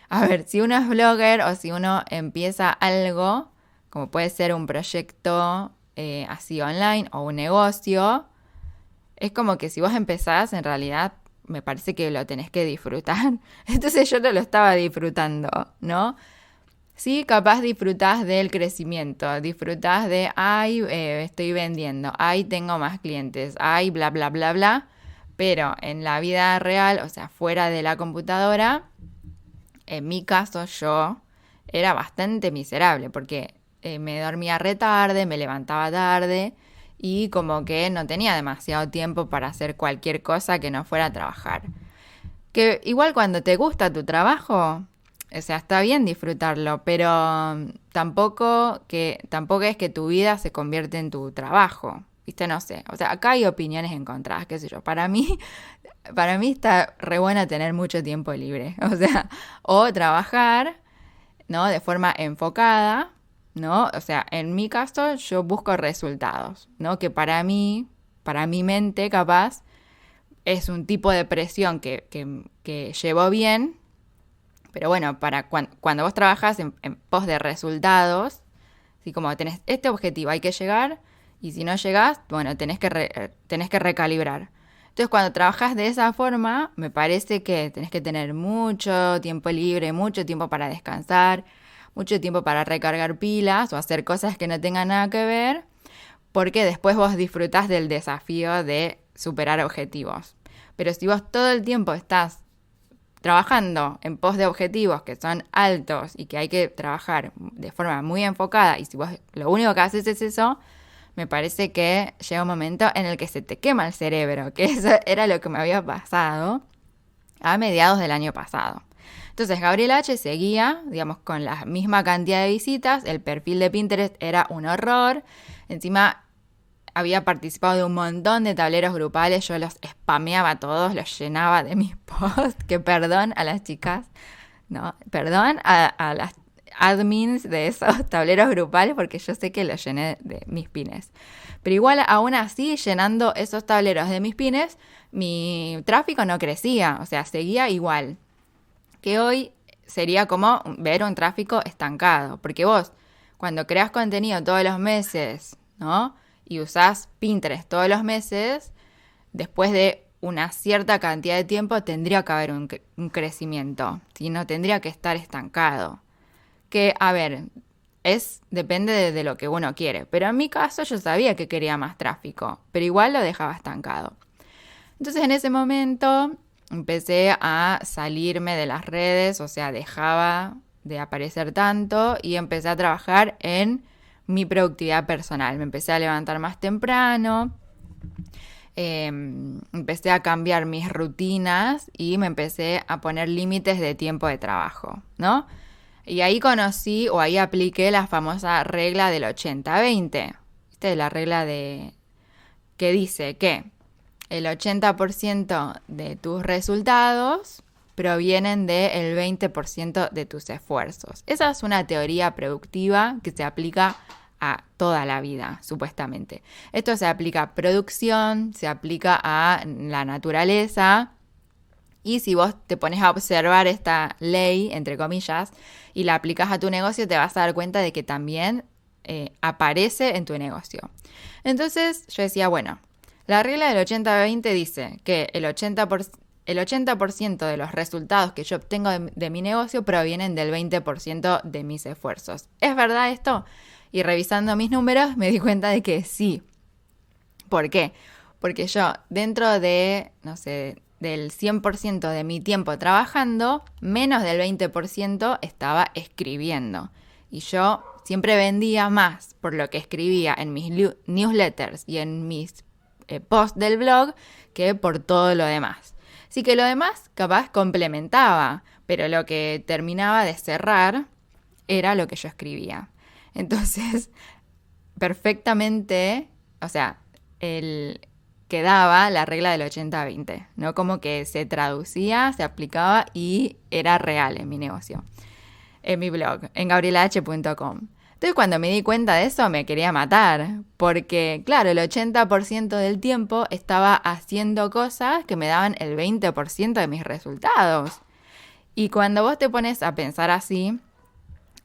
a ver, si uno es blogger o si uno empieza algo, como puede ser un proyecto así online o un negocio, es como que si vos empezás, en realidad me parece que lo tenés que disfrutar. Entonces yo no lo estaba disfrutando, ¿no? Sí, capaz disfrutás del crecimiento, disfrutás de, estoy vendiendo, tengo más clientes, bla, bla, bla, bla. Pero en la vida real, o sea, fuera de la computadora, en mi caso yo era bastante miserable porque me dormía re tarde, me levantaba tarde y como que no tenía demasiado tiempo para hacer cualquier cosa que no fuera a trabajar. Que igual cuando te gusta tu trabajo, o sea, está bien disfrutarlo, pero tampoco es que tu vida se convierte en tu trabajo. ¿Viste? No sé. O sea, acá hay opiniones encontradas, qué sé yo. Para mí está re bueno tener mucho tiempo libre. O sea, o trabajar, ¿no? De forma enfocada, ¿no? O sea, en mi caso yo busco resultados, ¿no? Que para mí, para mi mente capaz, es un tipo de presión que llevo bien, pero bueno, cuando vos trabajás en pos de resultados, así como tenés este objetivo, hay que llegar, y si no llegás, bueno, tenés que recalibrar. Entonces, cuando trabajás de esa forma, me parece que tenés que tener mucho tiempo libre, mucho tiempo para descansar, mucho tiempo para recargar pilas o hacer cosas que no tengan nada que ver, porque después vos disfrutás del desafío de superar objetivos. Pero si vos todo el tiempo estás trabajando en pos de objetivos que son altos y que hay que trabajar de forma muy enfocada, y si vos lo único que haces es eso, me parece que llega un momento en el que se te quema el cerebro, que eso era lo que me había pasado a mediados del año pasado. Entonces Gabriela H seguía, digamos, con la misma cantidad de visitas, el perfil de Pinterest era un horror, encima había participado de un montón de tableros grupales, yo los spameaba todos, los llenaba de mis posts, que perdón a las chicas, no, perdón a las admins de esos tableros grupales porque yo sé que los llené de mis pines. Pero igual, aún así, llenando esos tableros de mis pines, mi tráfico no crecía, o sea, seguía igual. Que hoy sería como ver un tráfico estancado, porque vos, cuando creas contenido todos los meses, ¿no? Y usás Pinterest todos los meses, después de una cierta cantidad de tiempo tendría que haber un crecimiento, ¿sí? No tendría que estar estancado. Que, a ver, depende de lo que uno quiere. Pero en mi caso yo sabía que quería más tráfico, pero igual lo dejaba estancado. Entonces en ese momento empecé a salirme de las redes, o sea, dejaba de aparecer tanto y empecé a trabajar en mi productividad personal. Me empecé a levantar más temprano, empecé a cambiar mis rutinas y me empecé a poner límites de tiempo de trabajo, ¿no? Y ahí conocí o ahí apliqué la famosa regla del 80-20. Esta es la regla que dice que el 80% de tus resultados provienen del 20% de tus esfuerzos. Esa es una teoría productiva que se aplica a toda la vida, supuestamente. Esto se aplica a producción, se aplica a la naturaleza. Y si vos te pones a observar esta ley, entre comillas, y la aplicas a tu negocio, te vas a dar cuenta de que también aparece en tu negocio. Entonces yo decía, bueno, la regla del 80-20 dice que el 80% de los resultados que yo obtengo de mi negocio provienen del 20% de mis esfuerzos. ¿Es verdad esto? Y revisando mis números me di cuenta de que sí. ¿Por qué? Porque yo dentro de, no sé, del 100% de mi tiempo trabajando, menos del 20% estaba escribiendo. Y yo siempre vendía más por lo que escribía en mis newsletters y en mis posts del blog que por todo lo demás. Así que lo demás capaz complementaba, pero lo que terminaba de cerrar era lo que yo escribía. Entonces, perfectamente, o sea, quedaba la regla del 80-20, ¿no? Como que se traducía, se aplicaba y era real en mi negocio, en mi blog, en gabrielah.com. Entonces cuando me di cuenta de eso me quería matar, porque claro, el 80% del tiempo estaba haciendo cosas que me daban el 20% de mis resultados. Y cuando vos te pones a pensar así,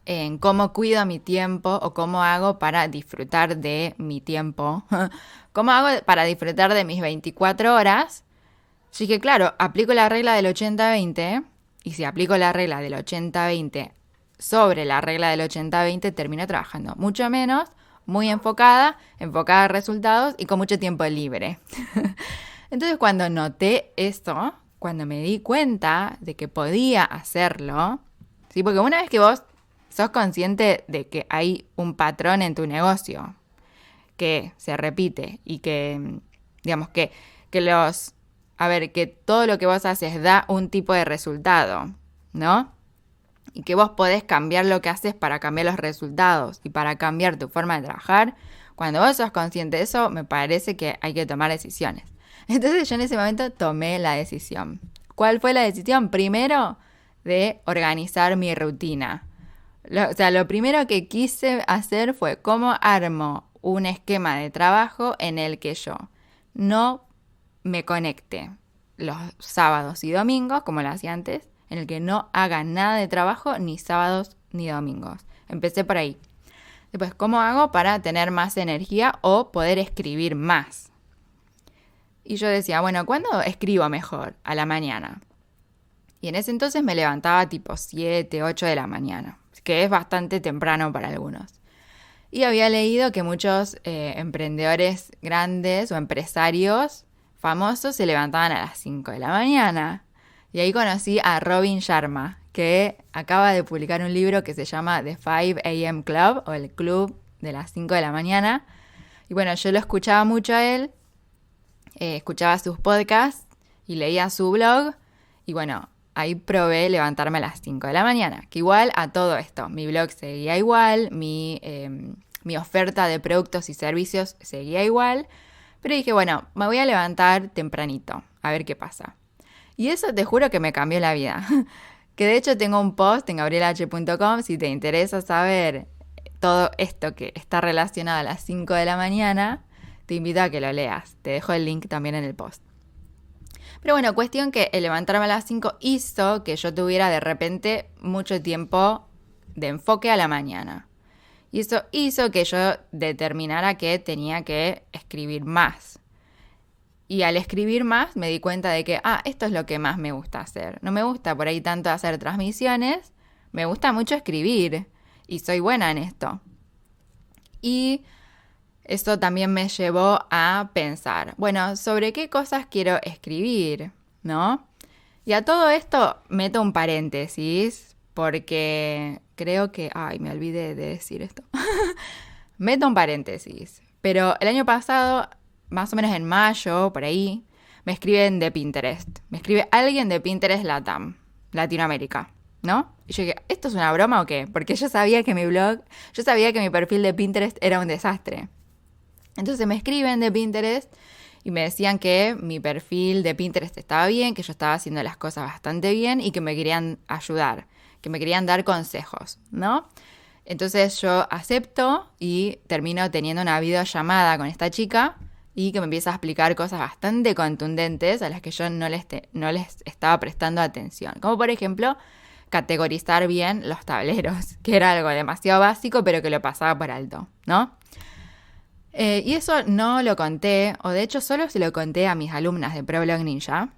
en cómo cuido mi tiempo o cómo hago para disfrutar de mi tiempo, cómo hago para disfrutar de mis 24 horas, sí que claro, aplico la regla del 80-20 y si aplico la regla del 80-20 sobre la regla del 80-20 termino trabajando mucho menos, muy enfocada a resultados y con mucho tiempo libre. Entonces cuando noté esto, cuando me di cuenta de que podía hacerlo, ¿sí? Porque una vez que vos sos consciente de que hay un patrón en tu negocio que se repite y que, digamos, que todo lo que vos haces da un tipo de resultado, ¿no? Y que vos podés cambiar lo que haces para cambiar los resultados y para cambiar tu forma de trabajar. Cuando vos sos consciente de eso, me parece que hay que tomar decisiones. Entonces yo en ese momento tomé la decisión. ¿Cuál fue la decisión? Primero, de organizar mi rutina. Lo primero que quise hacer fue cómo armo un esquema de trabajo en el que yo no me conecte los sábados y domingos, como lo hacía antes, en el que no haga nada de trabajo ni sábados ni domingos. Empecé por ahí. Después, ¿cómo hago para tener más energía o poder escribir más? Y yo decía, bueno, ¿cuándo escribo mejor? A la mañana. Y en ese entonces me levantaba tipo 7, 8 de la mañana, que es bastante temprano para algunos. Y había leído que muchos emprendedores grandes o empresarios famosos se levantaban a las 5 de la mañana. Y ahí conocí a Robin Sharma, que acaba de publicar un libro que se llama The 5 a.m. Club, o el Club de las 5 de la mañana. Y bueno, yo lo escuchaba mucho a él, escuchaba sus podcasts y leía su blog. Y bueno, ahí probé levantarme a las 5 de la mañana, que igual a todo esto, mi blog seguía igual, mi oferta de productos y servicios seguía igual, pero dije, bueno, me voy a levantar tempranito, a ver qué pasa. Y eso te juro que me cambió la vida. Que de hecho tengo un post en gabrielh.com, si te interesa saber todo esto que está relacionado a las 5 de la mañana, te invito a que lo leas. Te dejo el link también en el post. Pero bueno, cuestión que el levantarme a las 5 hizo que yo tuviera de repente mucho tiempo de enfoque a la mañana. Y eso hizo que yo determinara que tenía que escribir más. Y al escribir más me di cuenta de que, esto es lo que más me gusta hacer. No me gusta por ahí tanto hacer transmisiones, me gusta mucho escribir y soy buena en esto. Y eso también me llevó a pensar, bueno, ¿sobre qué cosas quiero escribir? ¿No? Y a todo esto meto un paréntesis porque creo que... Ay, me olvidé de decir esto. Meto un paréntesis. Pero el año pasado, más o menos en mayo, por ahí, me escriben de Pinterest. Me escribe alguien de Pinterest Latam, Latinoamérica, ¿no? Y yo dije, ¿esto es una broma o qué? Porque yo sabía que mi perfil de Pinterest era un desastre. Entonces me escriben de Pinterest y me decían que mi perfil de Pinterest estaba bien, que yo estaba haciendo las cosas bastante bien y que me querían ayudar, que me querían dar consejos, ¿no? Entonces yo acepto y termino teniendo una videollamada con esta chica y que me empieza a explicar cosas bastante contundentes a las que yo no les estaba prestando atención. Como por ejemplo, categorizar bien los tableros, que era algo demasiado básico pero que lo pasaba por alto, ¿no? Y eso no lo conté, o de hecho solo se lo conté a mis alumnas de ProBlog Ninja,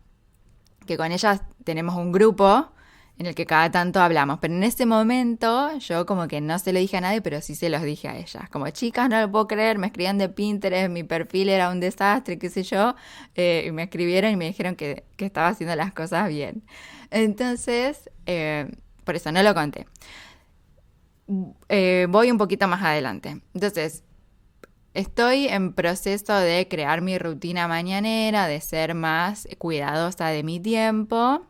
que con ellas tenemos un grupo en el que cada tanto hablamos. Pero en ese momento yo como que no se lo dije a nadie, pero sí se los dije a ellas. Como, chicas, no lo puedo creer, me escribían de Pinterest, mi perfil era un desastre, qué sé yo. Y me escribieron y me dijeron que estaba haciendo las cosas bien. Entonces, por eso no lo conté. Voy un poquito más adelante. Entonces, estoy en proceso de crear mi rutina mañanera, de ser más cuidadosa de mi tiempo,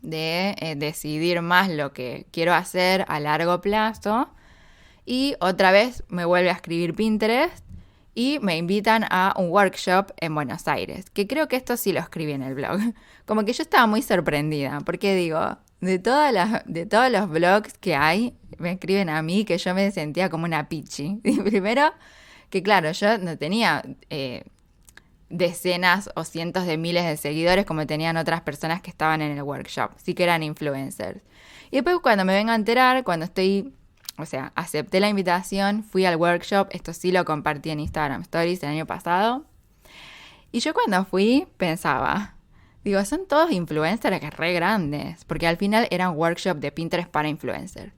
de decidir más lo que quiero hacer a largo plazo. Y otra vez me vuelve a escribir Pinterest y me invitan a un workshop en Buenos Aires, que creo que esto sí lo escribí en el blog. Como que yo estaba muy sorprendida, porque digo, de todos los blogs que hay, me escriben a mí que yo me sentía como una pichi. Y primero, que claro, yo no tenía decenas o cientos de miles de seguidores como tenían otras personas que estaban en el workshop, sí que eran influencers. Y después cuando me vengo a enterar, acepté la invitación, fui al workshop, esto sí lo compartí en Instagram Stories el año pasado, y yo cuando fui pensaba, digo, son todos influencers re grandes, porque al final era un workshop de Pinterest para influencers.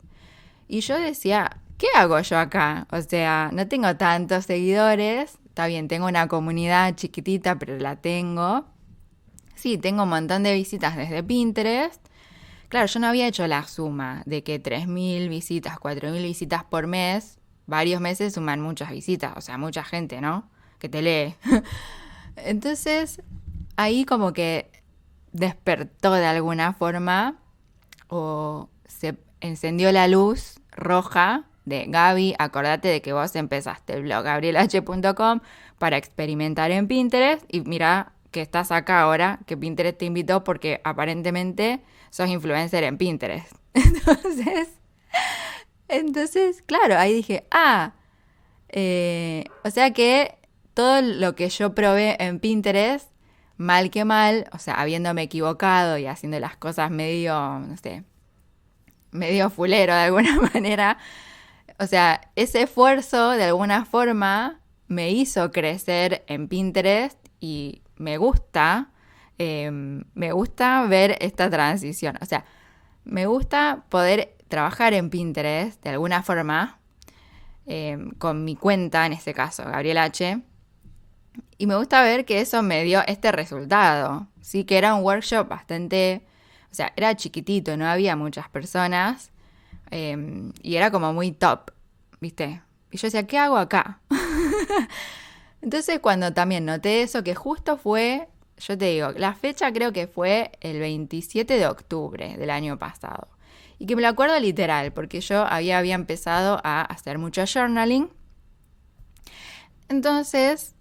Y yo decía, ¿qué hago yo acá? O sea, no tengo tantos seguidores. Está bien, tengo una comunidad chiquitita, pero la tengo. Sí, tengo un montón de visitas desde Pinterest. Claro, yo no había hecho la suma de que 3.000 visitas, 4.000 visitas por mes, varios meses suman muchas visitas, o sea, mucha gente, ¿no? Que te lee. Entonces, ahí como que despertó de alguna forma o se encendió la luz roja de Gaby, acordate de que vos empezaste el blog gabrielh.com para experimentar en Pinterest y mira que estás acá ahora, que Pinterest te invitó porque aparentemente sos influencer en Pinterest. Entonces, claro, ahí dije, o sea que todo lo que yo probé en Pinterest, mal que mal, o sea, habiéndome equivocado y haciendo las cosas medio fulero de alguna manera, o sea, ese esfuerzo de alguna forma me hizo crecer en Pinterest y me gusta ver esta transición. O sea, me gusta poder trabajar en Pinterest de alguna forma con mi cuenta, en este caso, Gabriel H. Y me gusta ver que eso me dio este resultado. Sí, que era un workshop bastante... O sea, era chiquitito, no había muchas personas. Y era como muy top, ¿viste? Y yo decía, ¿qué hago acá? Entonces cuando también noté eso, que justo fue, yo te digo, la fecha creo que fue el 27 de octubre del año pasado. Y que me lo acuerdo literal, porque yo había empezado a hacer mucho journaling. Entonces,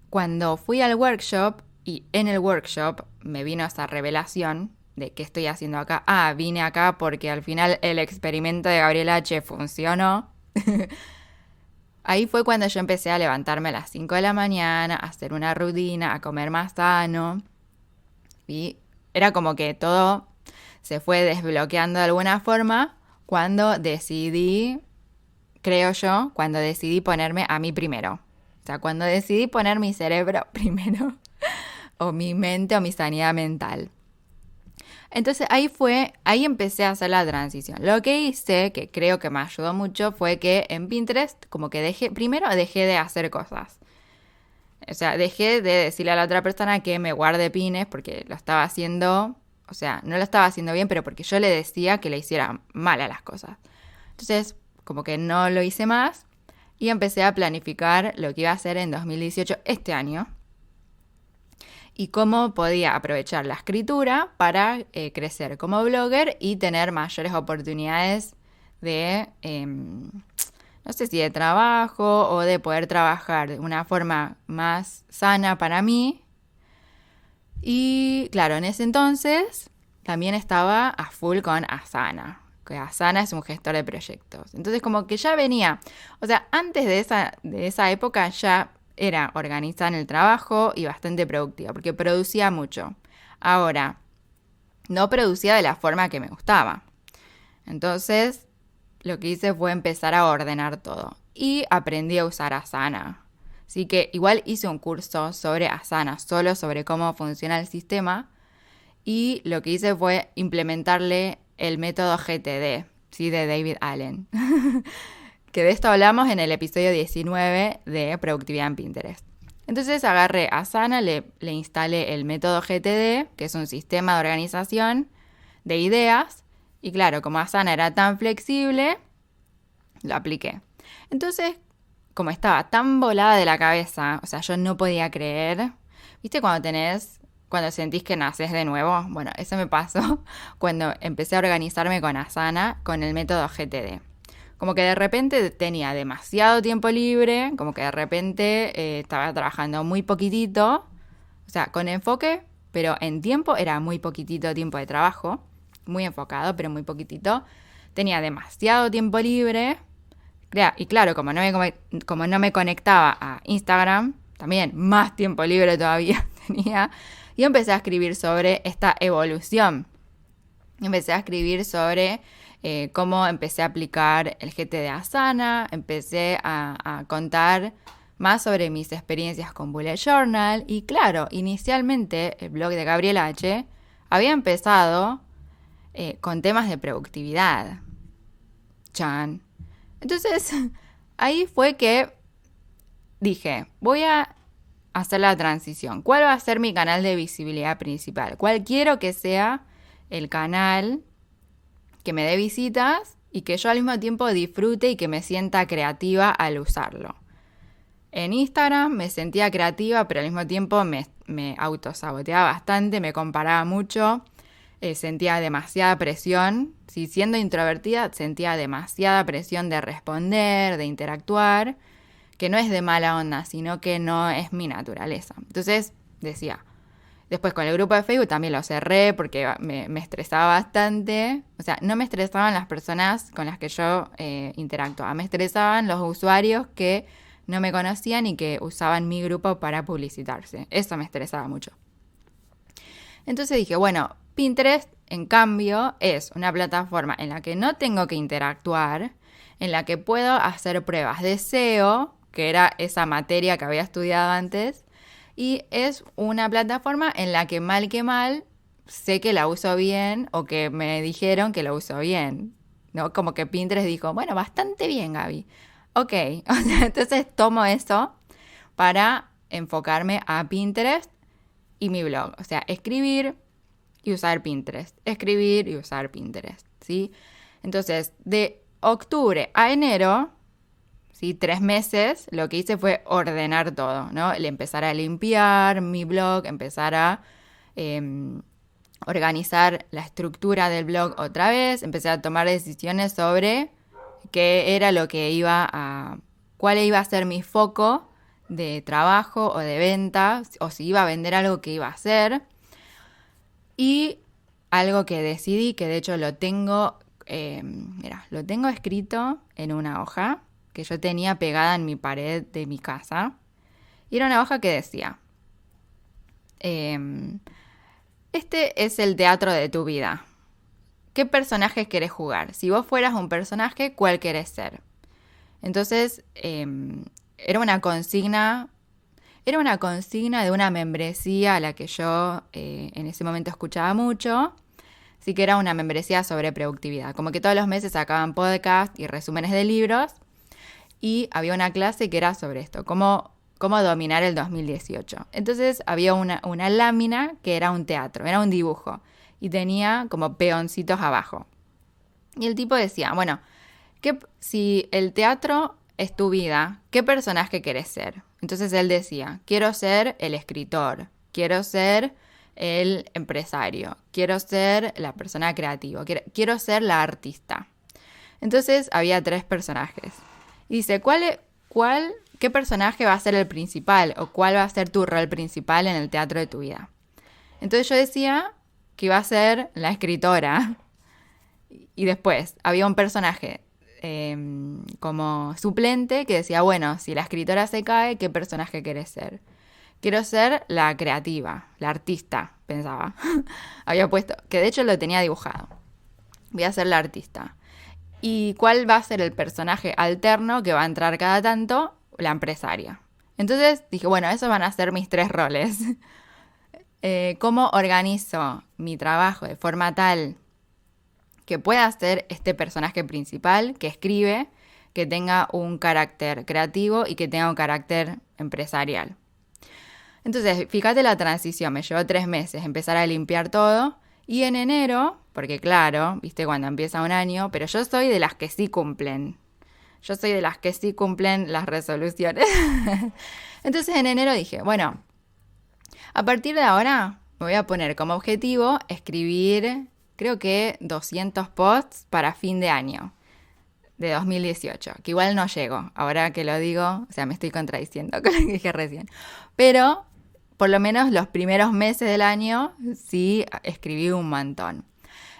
cuando fui al workshop, y en el workshop me vino esa revelación de qué estoy haciendo acá. Vine acá porque al final el experimento de Gabriel H. funcionó. Ahí fue cuando yo empecé a levantarme a las 5 de la mañana, a hacer una rutina, a comer más sano. Y era como que todo se fue desbloqueando de alguna forma cuando decidí, creo yo, cuando decidí ponerme a mí primero. O sea, cuando decidí poner mi cerebro primero, o mi mente o mi sanidad mental. Entonces ahí empecé a hacer la transición. Lo que hice, que creo que me ayudó mucho, fue que en Pinterest como que primero dejé de hacer cosas. O sea, dejé de decirle a la otra persona que me guarde pines porque lo estaba haciendo, o sea, no lo estaba haciendo bien, pero porque yo le decía que le hiciera mal a las cosas. Entonces, como que no lo hice más y empecé a planificar lo que iba a hacer en 2018, este año, y cómo podía aprovechar la escritura para crecer como blogger y tener mayores oportunidades de, no sé si de trabajo o de poder trabajar de una forma más sana para mí. Y claro, en ese entonces también estaba a full con Asana, que Asana es un gestor de proyectos. Entonces como que ya venía, o sea, antes de esa época ya era organizada en el trabajo y bastante productiva, porque producía mucho. Ahora, no producía de la forma que me gustaba. Entonces, lo que hice fue empezar a ordenar todo. Y aprendí a usar Asana. Así que igual hice un curso sobre Asana, solo sobre cómo funciona el sistema. Y lo que hice fue implementarle el método GTD, ¿sí? De David Allen. Que de esto hablamos en el episodio 19 de Productividad en Pinterest. Entonces agarré Asana, le instalé el método GTD, que es un sistema de organización de ideas. Y claro, como Asana era tan flexible, lo apliqué. Entonces, como estaba tan volada de la cabeza, o sea, yo no podía creer. ¿Viste cuando sentís que nacés de nuevo? Bueno, eso me pasó cuando empecé a organizarme con Asana, con el método GTD. Como que de repente tenía demasiado tiempo libre, como que de repente estaba trabajando muy poquitito, o sea, con enfoque, pero en tiempo era muy poquitito tiempo de trabajo, muy enfocado, pero muy poquitito. Tenía demasiado tiempo libre, y claro, como no me conectaba a Instagram, también más tiempo libre todavía tenía, y empecé a escribir sobre esta evolución. Empecé a escribir sobre cómo empecé a aplicar el GT de Asana, empecé a contar más sobre mis experiencias con Bullet Journal y claro, inicialmente el blog de Gabriela H. había empezado con temas de productividad. Chan. Entonces, ahí fue que dije, voy a hacer la transición. ¿Cuál va a ser mi canal de visibilidad principal? ¿Cuál quiero que sea el canal que me dé visitas y que yo al mismo tiempo disfrute y que me sienta creativa al usarlo? En Instagram me sentía creativa, pero al mismo tiempo me autosaboteaba bastante, me comparaba mucho, sentía demasiada presión. Si siendo introvertida sentía demasiada presión de responder, de interactuar, que no es de mala onda, sino que no es mi naturaleza. Entonces decía, después con el grupo de Facebook también lo cerré porque me estresaba bastante. O sea, no me estresaban las personas con las que yo interactuaba, me estresaban los usuarios que no me conocían y que usaban mi grupo para publicitarse. Eso me estresaba mucho. Entonces dije, bueno, Pinterest, en cambio, es una plataforma en la que no tengo que interactuar, en la que puedo hacer pruebas de SEO, que era esa materia que había estudiado antes, y es una plataforma en la que mal sé que la uso bien o que me dijeron que la uso bien, ¿no? Como que Pinterest dijo, bueno, bastante bien, Gaby. Ok, o sea, entonces tomo eso para enfocarme a Pinterest y mi blog. O sea, escribir y usar Pinterest. Escribir y usar Pinterest, ¿sí? Entonces, de octubre a enero, ¿sí? 3 meses, lo que hice fue ordenar todo, ¿no? Empezar a limpiar mi blog, empezar a organizar la estructura del blog otra vez, empecé a tomar decisiones sobre qué era cuál iba a ser mi foco de trabajo o de venta, o si iba a vender algo que iba a hacer. Y algo que decidí, que de hecho lo tengo escrito en una hoja que yo tenía pegada en mi pared de mi casa. Y era una hoja que decía, este es el teatro de tu vida. ¿Qué personajes querés jugar? Si vos fueras un personaje, ¿cuál querés ser? Entonces, era una consigna de una membresía a la que yo en ese momento escuchaba mucho. Así que era una membresía sobre productividad. Como que todos los meses sacaban podcast y resúmenes de libros. Y había una clase que era sobre esto, cómo dominar el 2018. Entonces había una lámina que era un teatro, era un dibujo. Y tenía como peoncitos abajo. Y el tipo decía, bueno, si el teatro es tu vida, ¿qué personaje querés ser? Entonces él decía, quiero ser el escritor, quiero ser el empresario, quiero ser la persona creativa, quiero ser la artista. Entonces había 3 personajes. Y dice, ¿qué personaje va a ser el principal? ¿O cuál va a ser tu rol principal en el teatro de tu vida? Entonces yo decía que iba a ser la escritora. Y después había un personaje como suplente que decía, bueno, si la escritora se cae, ¿qué personaje querés ser? Quiero ser la creativa, la artista, pensaba. Había puesto, que de hecho lo tenía dibujado. Voy a ser la artista. ¿Y cuál va a ser el personaje alterno que va a entrar cada tanto? La empresaria. Entonces dije, bueno, esos van a ser mis 3 roles. ¿Cómo organizo mi trabajo de forma tal que pueda ser este personaje principal que escribe, que tenga un carácter creativo y que tenga un carácter empresarial? Entonces, fíjate la transición, me llevó 3 meses empezar a limpiar todo y en enero, porque claro, viste cuando empieza un año, pero yo soy de las que sí cumplen. Yo soy de las que sí cumplen las resoluciones. Entonces en enero dije, bueno, a partir de ahora me voy a poner como objetivo escribir, creo que 200 posts para fin de año de 2018, que igual no llego, ahora que lo digo, o sea, me estoy contradiciendo con lo que dije recién, pero por lo menos los primeros meses del año sí escribí un montón.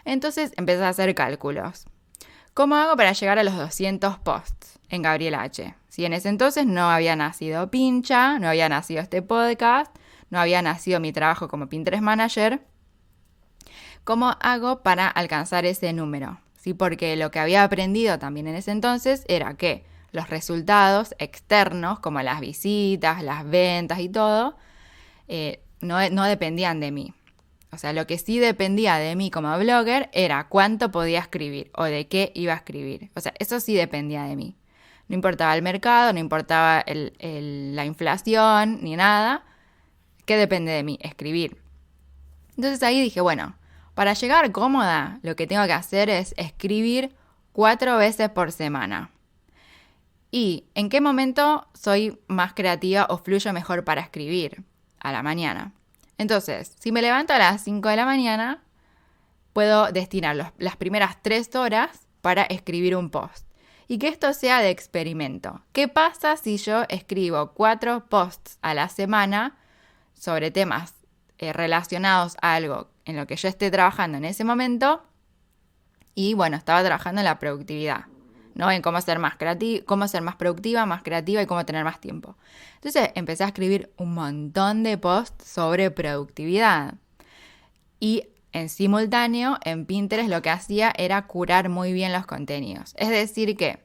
Entonces empecé a hacer cálculos. ¿Cómo hago para llegar a los 200 posts en Gabriela H? Si en ese entonces no había nacido Pincha, no había nacido este podcast, no había nacido mi trabajo como Pinterest Manager, ¿cómo hago para alcanzar ese número? Sí, porque lo que había aprendido también en ese entonces era que los resultados externos, como las visitas, las ventas y todo, no dependían de mí. O sea, lo que sí dependía de mí como blogger era cuánto podía escribir o de qué iba a escribir. O sea, eso sí dependía de mí. No importaba el mercado, no importaba la inflación ni nada. ¿Qué depende de mí? Escribir. Entonces ahí dije, bueno, para llegar cómoda, lo que tengo que hacer es escribir 4 veces por semana. ¿Y en qué momento soy más creativa o fluyo mejor para escribir? A la mañana. Entonces, si me levanto a las 5 de la mañana, puedo destinar las primeras 3 horas para escribir un post. Y que esto sea de experimento. ¿Qué pasa si yo escribo 4 posts a la semana sobre temas relacionados a algo en lo que yo esté trabajando en ese momento? Y bueno, estaba trabajando en la productividad, ¿no? En cómo ser más productiva, más creativa y cómo tener más tiempo. Entonces empecé a escribir un montón de posts sobre productividad. Y en simultáneo, en Pinterest lo que hacía era curar muy bien los contenidos. Es decir que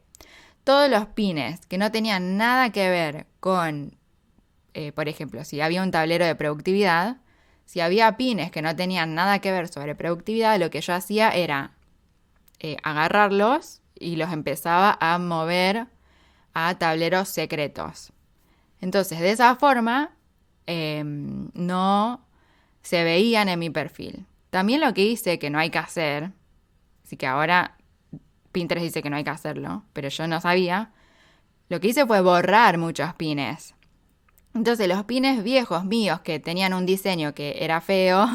todos los pines que no tenían nada que ver con, por ejemplo, si había un tablero de productividad, si había pines que no tenían nada que ver sobre productividad, lo que yo hacía era agarrarlos y los empezaba a mover a tableros secretos. Entonces, de esa forma, no se veían en mi perfil. También lo que hice que no hay que hacer, así que ahora Pinterest dice que no hay que hacerlo, pero yo no sabía, lo que hice fue borrar muchos pines. Entonces los pines viejos míos que tenían un diseño que era feo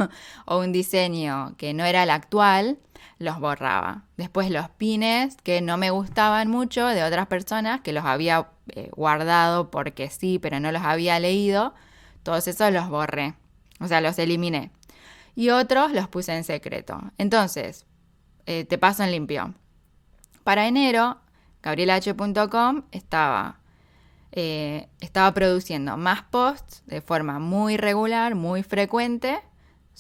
o un diseño que no era el actual, los borraba. Después los pines que no me gustaban mucho de otras personas, que los había guardado porque sí, pero no los había leído, todos esos los borré. O sea, los eliminé. Y otros los puse en secreto. Entonces, te paso en limpio. Para enero, GabrielaH.com estaba produciendo más posts de forma muy regular, muy frecuente,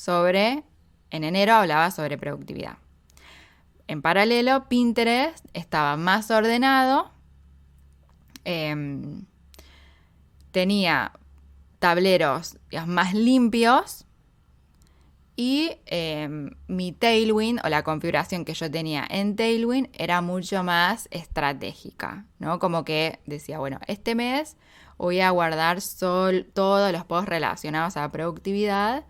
en enero hablaba sobre productividad. En paralelo, Pinterest estaba más ordenado, tenía tableros, digamos, más limpios y mi Tailwind o la configuración que yo tenía en Tailwind era mucho más estratégica, ¿no? Como que decía, bueno, este mes voy a guardar todos los posts relacionados a productividad.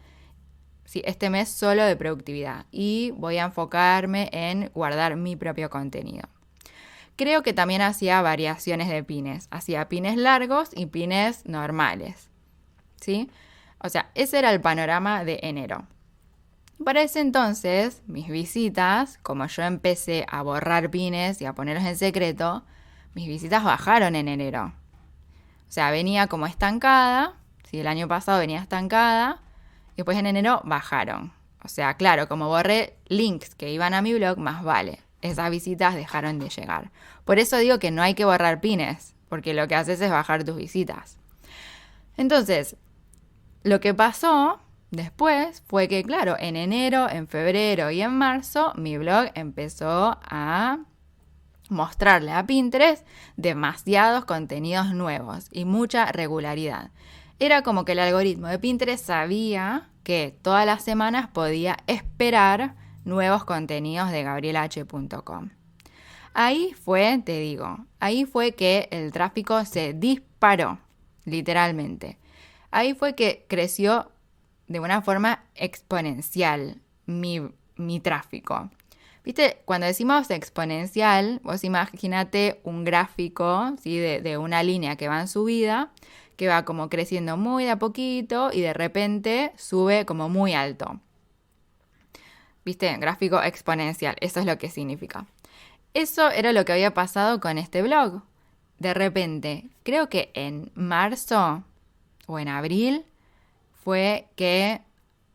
Sí, este mes solo de productividad y voy a enfocarme en guardar mi propio contenido. Creo que también hacía variaciones de pines. Hacía pines largos y pines normales, ¿sí? O sea, ese era el panorama de enero. Para ese entonces, mis visitas, como yo empecé a borrar pines y a ponerlos en secreto, mis visitas bajaron en enero. O sea, venía como estancada, ¿sí? El año pasado venía estancada, y después en enero bajaron. O sea, claro, como borré links que iban a mi blog, más vale. Esas visitas dejaron de llegar. Por eso digo que no hay que borrar pines, porque lo que haces es bajar tus visitas. Entonces, lo que pasó después fue que, claro, en enero, en febrero y en marzo, mi blog empezó a mostrarle a Pinterest demasiados contenidos nuevos y mucha regularidad. Era como que el algoritmo de Pinterest sabía que todas las semanas podía esperar nuevos contenidos de gabrielh.com. Ahí fue, te digo, ahí fue que el tráfico se disparó, literalmente. Ahí fue que creció de una forma exponencial mi tráfico. ¿Viste? Cuando decimos exponencial, vos imagínate un gráfico, ¿sí? de una línea que va en subida, que va como creciendo muy de a poquito y de repente sube como muy alto. ¿Viste? Gráfico exponencial, eso es lo que significa. Eso era lo que había pasado con este blog. De repente, creo que en marzo o en abril fue que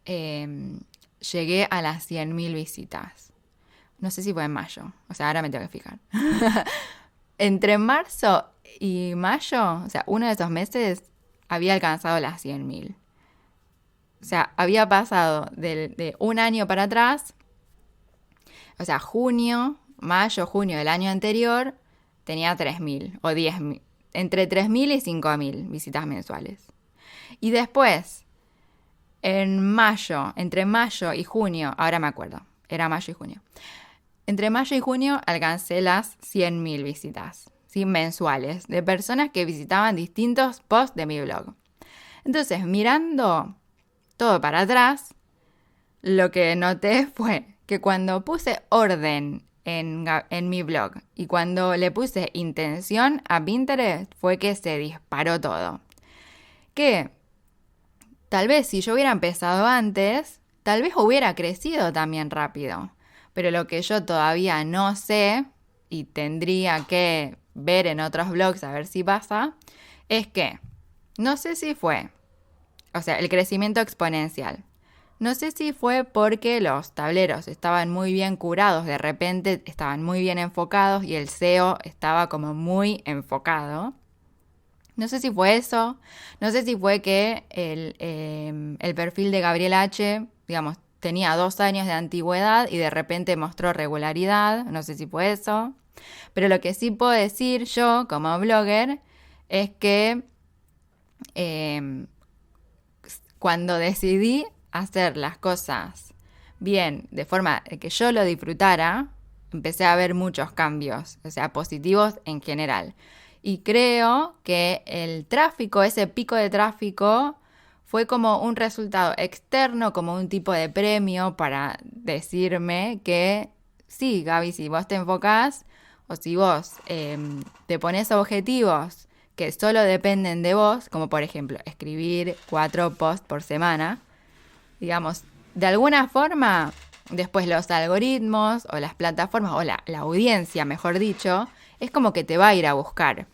llegué a las 100.000 visitas. No sé si fue en mayo, o sea, ahora me tengo que fijar. Entre marzo y mayo, o sea, uno de esos meses había alcanzado las 100.000. O sea, había pasado de un año para atrás, o sea, mayo, junio del año anterior, tenía 3.000 o 10.000, entre 3.000 y 5.000 visitas mensuales. Y después, entre mayo y junio, ahora me acuerdo, era mayo y junio. Entre mayo y junio alcancé las 100.000 visitas, ¿sí? Mensuales, de personas que visitaban distintos posts de mi blog. Entonces, mirando todo para atrás, lo que noté fue que cuando puse orden en mi blog y cuando le puse intención a Pinterest, fue que se disparó todo. Que tal vez si yo hubiera empezado antes, tal vez hubiera crecido también rápido. Pero lo que yo todavía no sé, y tendría que ver en otros blogs a ver si pasa, es que no sé si fue, o sea, el crecimiento exponencial. No sé si fue porque los tableros estaban muy bien curados, de repente estaban muy bien enfocados y el SEO estaba como muy enfocado. No sé si fue eso, no sé si fue que el perfil de Gabriel H, digamos, tenía 2 años de antigüedad y de repente mostró regularidad, no sé si fue eso. Pero lo que sí puedo decir yo como blogger es que cuando decidí hacer las cosas bien, de forma que yo lo disfrutara, empecé a ver muchos cambios, o sea, positivos en general. Y creo que el tráfico, ese pico de tráfico, fue como un resultado externo, como un tipo de premio para decirme que sí, Gaby, si vos te enfocás o si vos te pones objetivos que solo dependen de vos, como por ejemplo escribir 4 posts por semana, digamos, de alguna forma, después los algoritmos o las plataformas o la audiencia, mejor dicho, es como que te va a ir a buscar.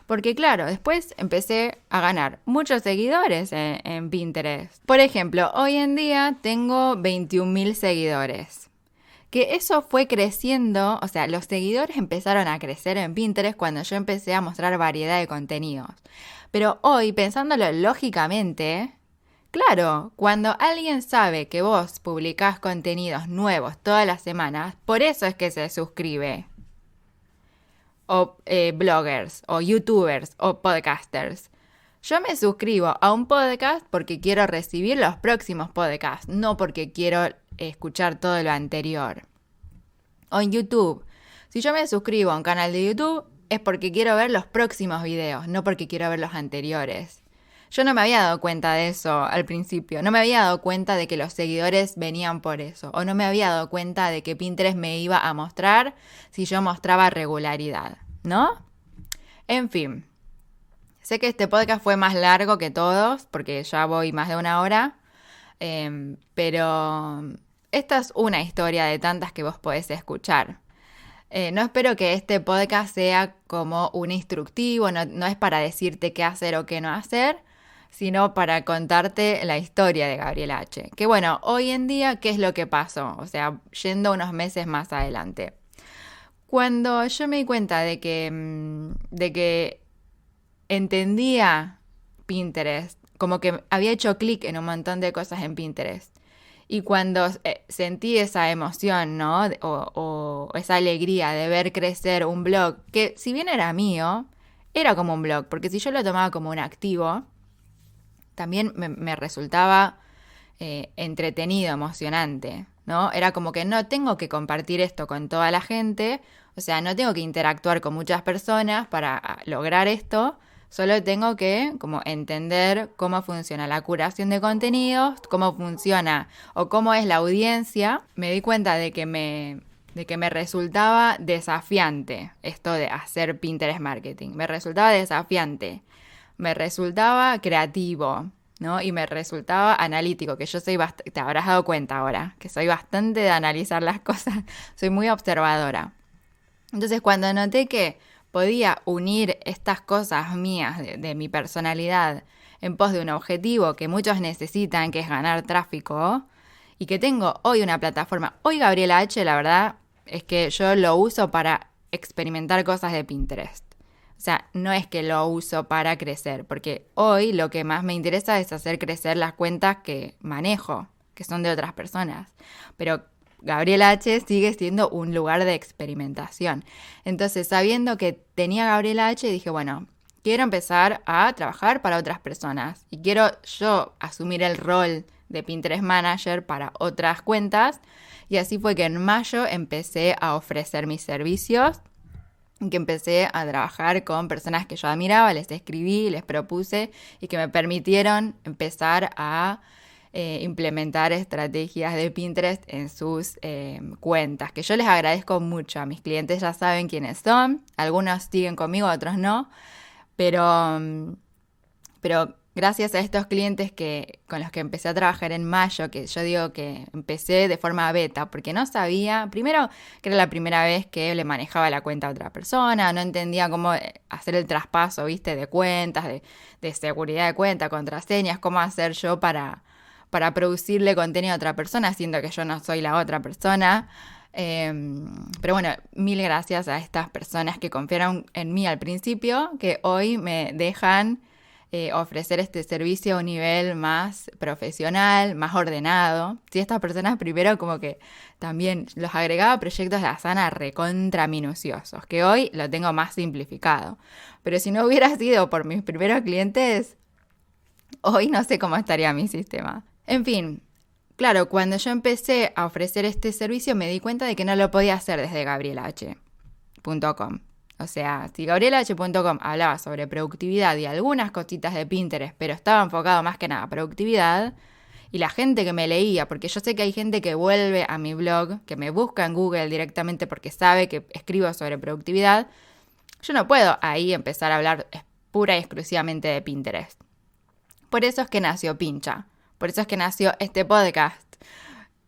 Porque claro, después empecé a ganar muchos seguidores en Pinterest. Por ejemplo, hoy en día tengo 21.000 seguidores. Que eso fue creciendo, o sea, los seguidores empezaron a crecer en Pinterest cuando yo empecé a mostrar variedad de contenidos. Pero hoy, pensándolo lógicamente, claro, cuando alguien sabe que vos publicás contenidos nuevos todas las semanas, por eso es que se suscribe. O bloggers, o youtubers, o podcasters. Yo me suscribo a un podcast porque quiero recibir los próximos podcasts, no porque quiero escuchar todo lo anterior. O en YouTube. Si yo me suscribo a un canal de YouTube es porque quiero ver los próximos videos, no porque quiero ver los anteriores. Yo no me había dado cuenta de eso al principio, no me había dado cuenta de que los seguidores venían por eso, o no me había dado cuenta de que Pinterest me iba a mostrar si yo mostraba regularidad, ¿no? En fin, sé que este podcast fue más largo que todos, porque ya voy más de 1 hora, pero esta es una historia de tantas que vos podés escuchar. No espero que este podcast sea como un instructivo, no es para decirte qué hacer o qué no hacer, sino para contarte la historia de Gabriela H. Que bueno, hoy en día, ¿qué es lo que pasó? O sea, yendo unos meses más adelante. Cuando yo me di cuenta de que entendía Pinterest, como que había hecho clic en un montón de cosas en Pinterest, y cuando sentí esa emoción, ¿no? O esa alegría de ver crecer un blog, que si bien era mío, era como un blog, porque si yo lo tomaba como un activo, también me resultaba entretenido, emocionante, ¿no? Era como que no tengo que compartir esto con toda la gente, o sea, no tengo que interactuar con muchas personas para lograr esto, solo tengo que como entender cómo funciona la curación de contenidos, cómo funciona o cómo es la audiencia. Me di cuenta de que me resultaba desafiante esto de hacer Pinterest marketing. Me resultaba desafiante, me resultaba creativo, ¿no? Y me resultaba analítico, que yo soy bastante, te habrás dado cuenta ahora, que soy bastante de analizar las cosas, soy muy observadora. Entonces cuando noté que podía unir estas cosas mías de mi personalidad en pos de un objetivo que muchos necesitan, que es ganar tráfico, y que tengo hoy una plataforma, hoy Gabriela H, la verdad es que yo lo uso para experimentar cosas de Pinterest. O sea, no es que lo uso para crecer, porque hoy lo que más me interesa es hacer crecer las cuentas que manejo, que son de otras personas. Pero Gabriela H sigue siendo un lugar de experimentación. Entonces, sabiendo que tenía Gabriela H, dije, bueno, quiero empezar a trabajar para otras personas. Y quiero yo asumir el rol de Pinterest Manager para otras cuentas. Y así fue que en mayo empecé a ofrecer mis servicios, que empecé a trabajar con personas que yo admiraba, les escribí, les propuse y que me permitieron empezar a implementar estrategias de Pinterest en sus cuentas, que yo les agradezco mucho. A mis clientes ya saben quiénes son, algunos siguen conmigo, otros no, pero gracias a estos clientes con los que empecé a trabajar en mayo, que yo digo que empecé de forma beta, porque no sabía, primero que era la primera vez que le manejaba la cuenta a otra persona, no entendía cómo hacer el traspaso, ¿viste? De cuentas, de seguridad de cuenta, contraseñas, cómo hacer yo para producirle contenido a otra persona, siendo que yo no soy la otra persona. Pero bueno, mil gracias a estas personas que confiaron en mí al principio, que hoy me dejan ofrecer este servicio a un nivel más profesional, más ordenado. Si estas personas primero como que también los agregaba a proyectos de Asana recontra minuciosos, que hoy lo tengo más simplificado. Pero si no hubiera sido por mis primeros clientes, hoy no sé cómo estaría mi sistema. En fin, claro, cuando yo empecé a ofrecer este servicio me di cuenta de que no lo podía hacer desde gabrielah.com. O sea, si gabrielah.com hablaba sobre productividad y algunas cositas de Pinterest, pero estaba enfocado más que nada a productividad, y la gente que me leía, porque yo sé que hay gente que vuelve a mi blog, que me busca en Google directamente porque sabe que escribo sobre productividad, yo no puedo ahí empezar a hablar pura y exclusivamente de Pinterest. Por eso es que nació Pincha. Por eso es que nació este podcast.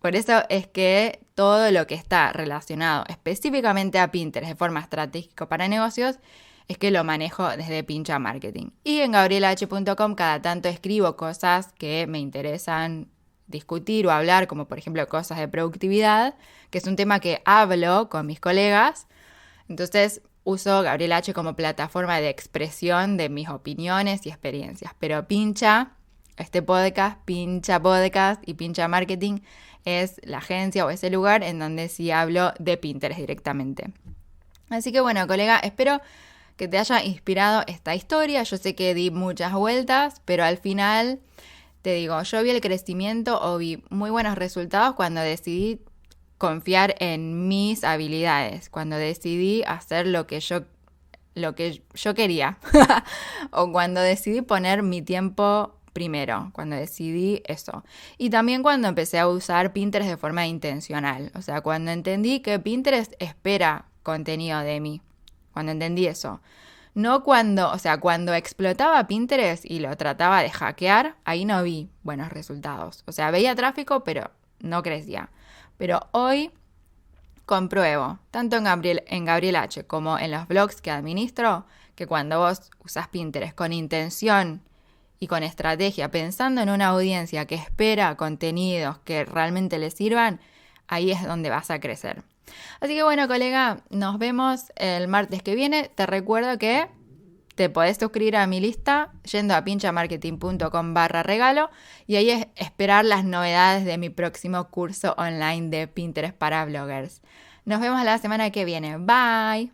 Por eso es que todo lo que está relacionado específicamente a Pinterest de forma estratégica para negocios es que lo manejo desde Pincha Marketing. Y en gabrielah.com cada tanto escribo cosas que me interesan discutir o hablar, como por ejemplo cosas de productividad, que es un tema que hablo con mis colegas. Entonces uso Gabriela H como plataforma de expresión de mis opiniones y experiencias. Pero Pincha, este podcast, Pincha Podcast y Pincha Marketing, es la agencia o ese lugar en donde sí hablo de Pinterest directamente. Así que bueno, colega, espero que te haya inspirado esta historia. Yo sé que di muchas vueltas, pero al final, te digo, yo vi el crecimiento o vi muy buenos resultados cuando decidí confiar en mis habilidades, cuando decidí hacer lo que yo quería o cuando decidí poner mi tiempo primero, cuando decidí eso. Y también cuando empecé a usar Pinterest de forma intencional, o sea, cuando entendí que Pinterest espera contenido de mí, cuando entendí eso. No cuando, o sea, cuando explotaba Pinterest y lo trataba de hackear, ahí no vi buenos resultados. O sea, veía tráfico, pero no crecía. Pero hoy compruebo, tanto en Gabriel H. como en los blogs que administro, que cuando vos usás Pinterest con intención y con estrategia, pensando en una audiencia que espera contenidos que realmente le sirvan, ahí es donde vas a crecer. Así que bueno, colega, nos vemos el martes que viene. Te recuerdo que te podés suscribir a mi lista yendo a pinchamarketing.com/regalo y ahí es esperar las novedades de mi próximo curso online de Pinterest para bloggers. Nos vemos la semana que viene. Bye.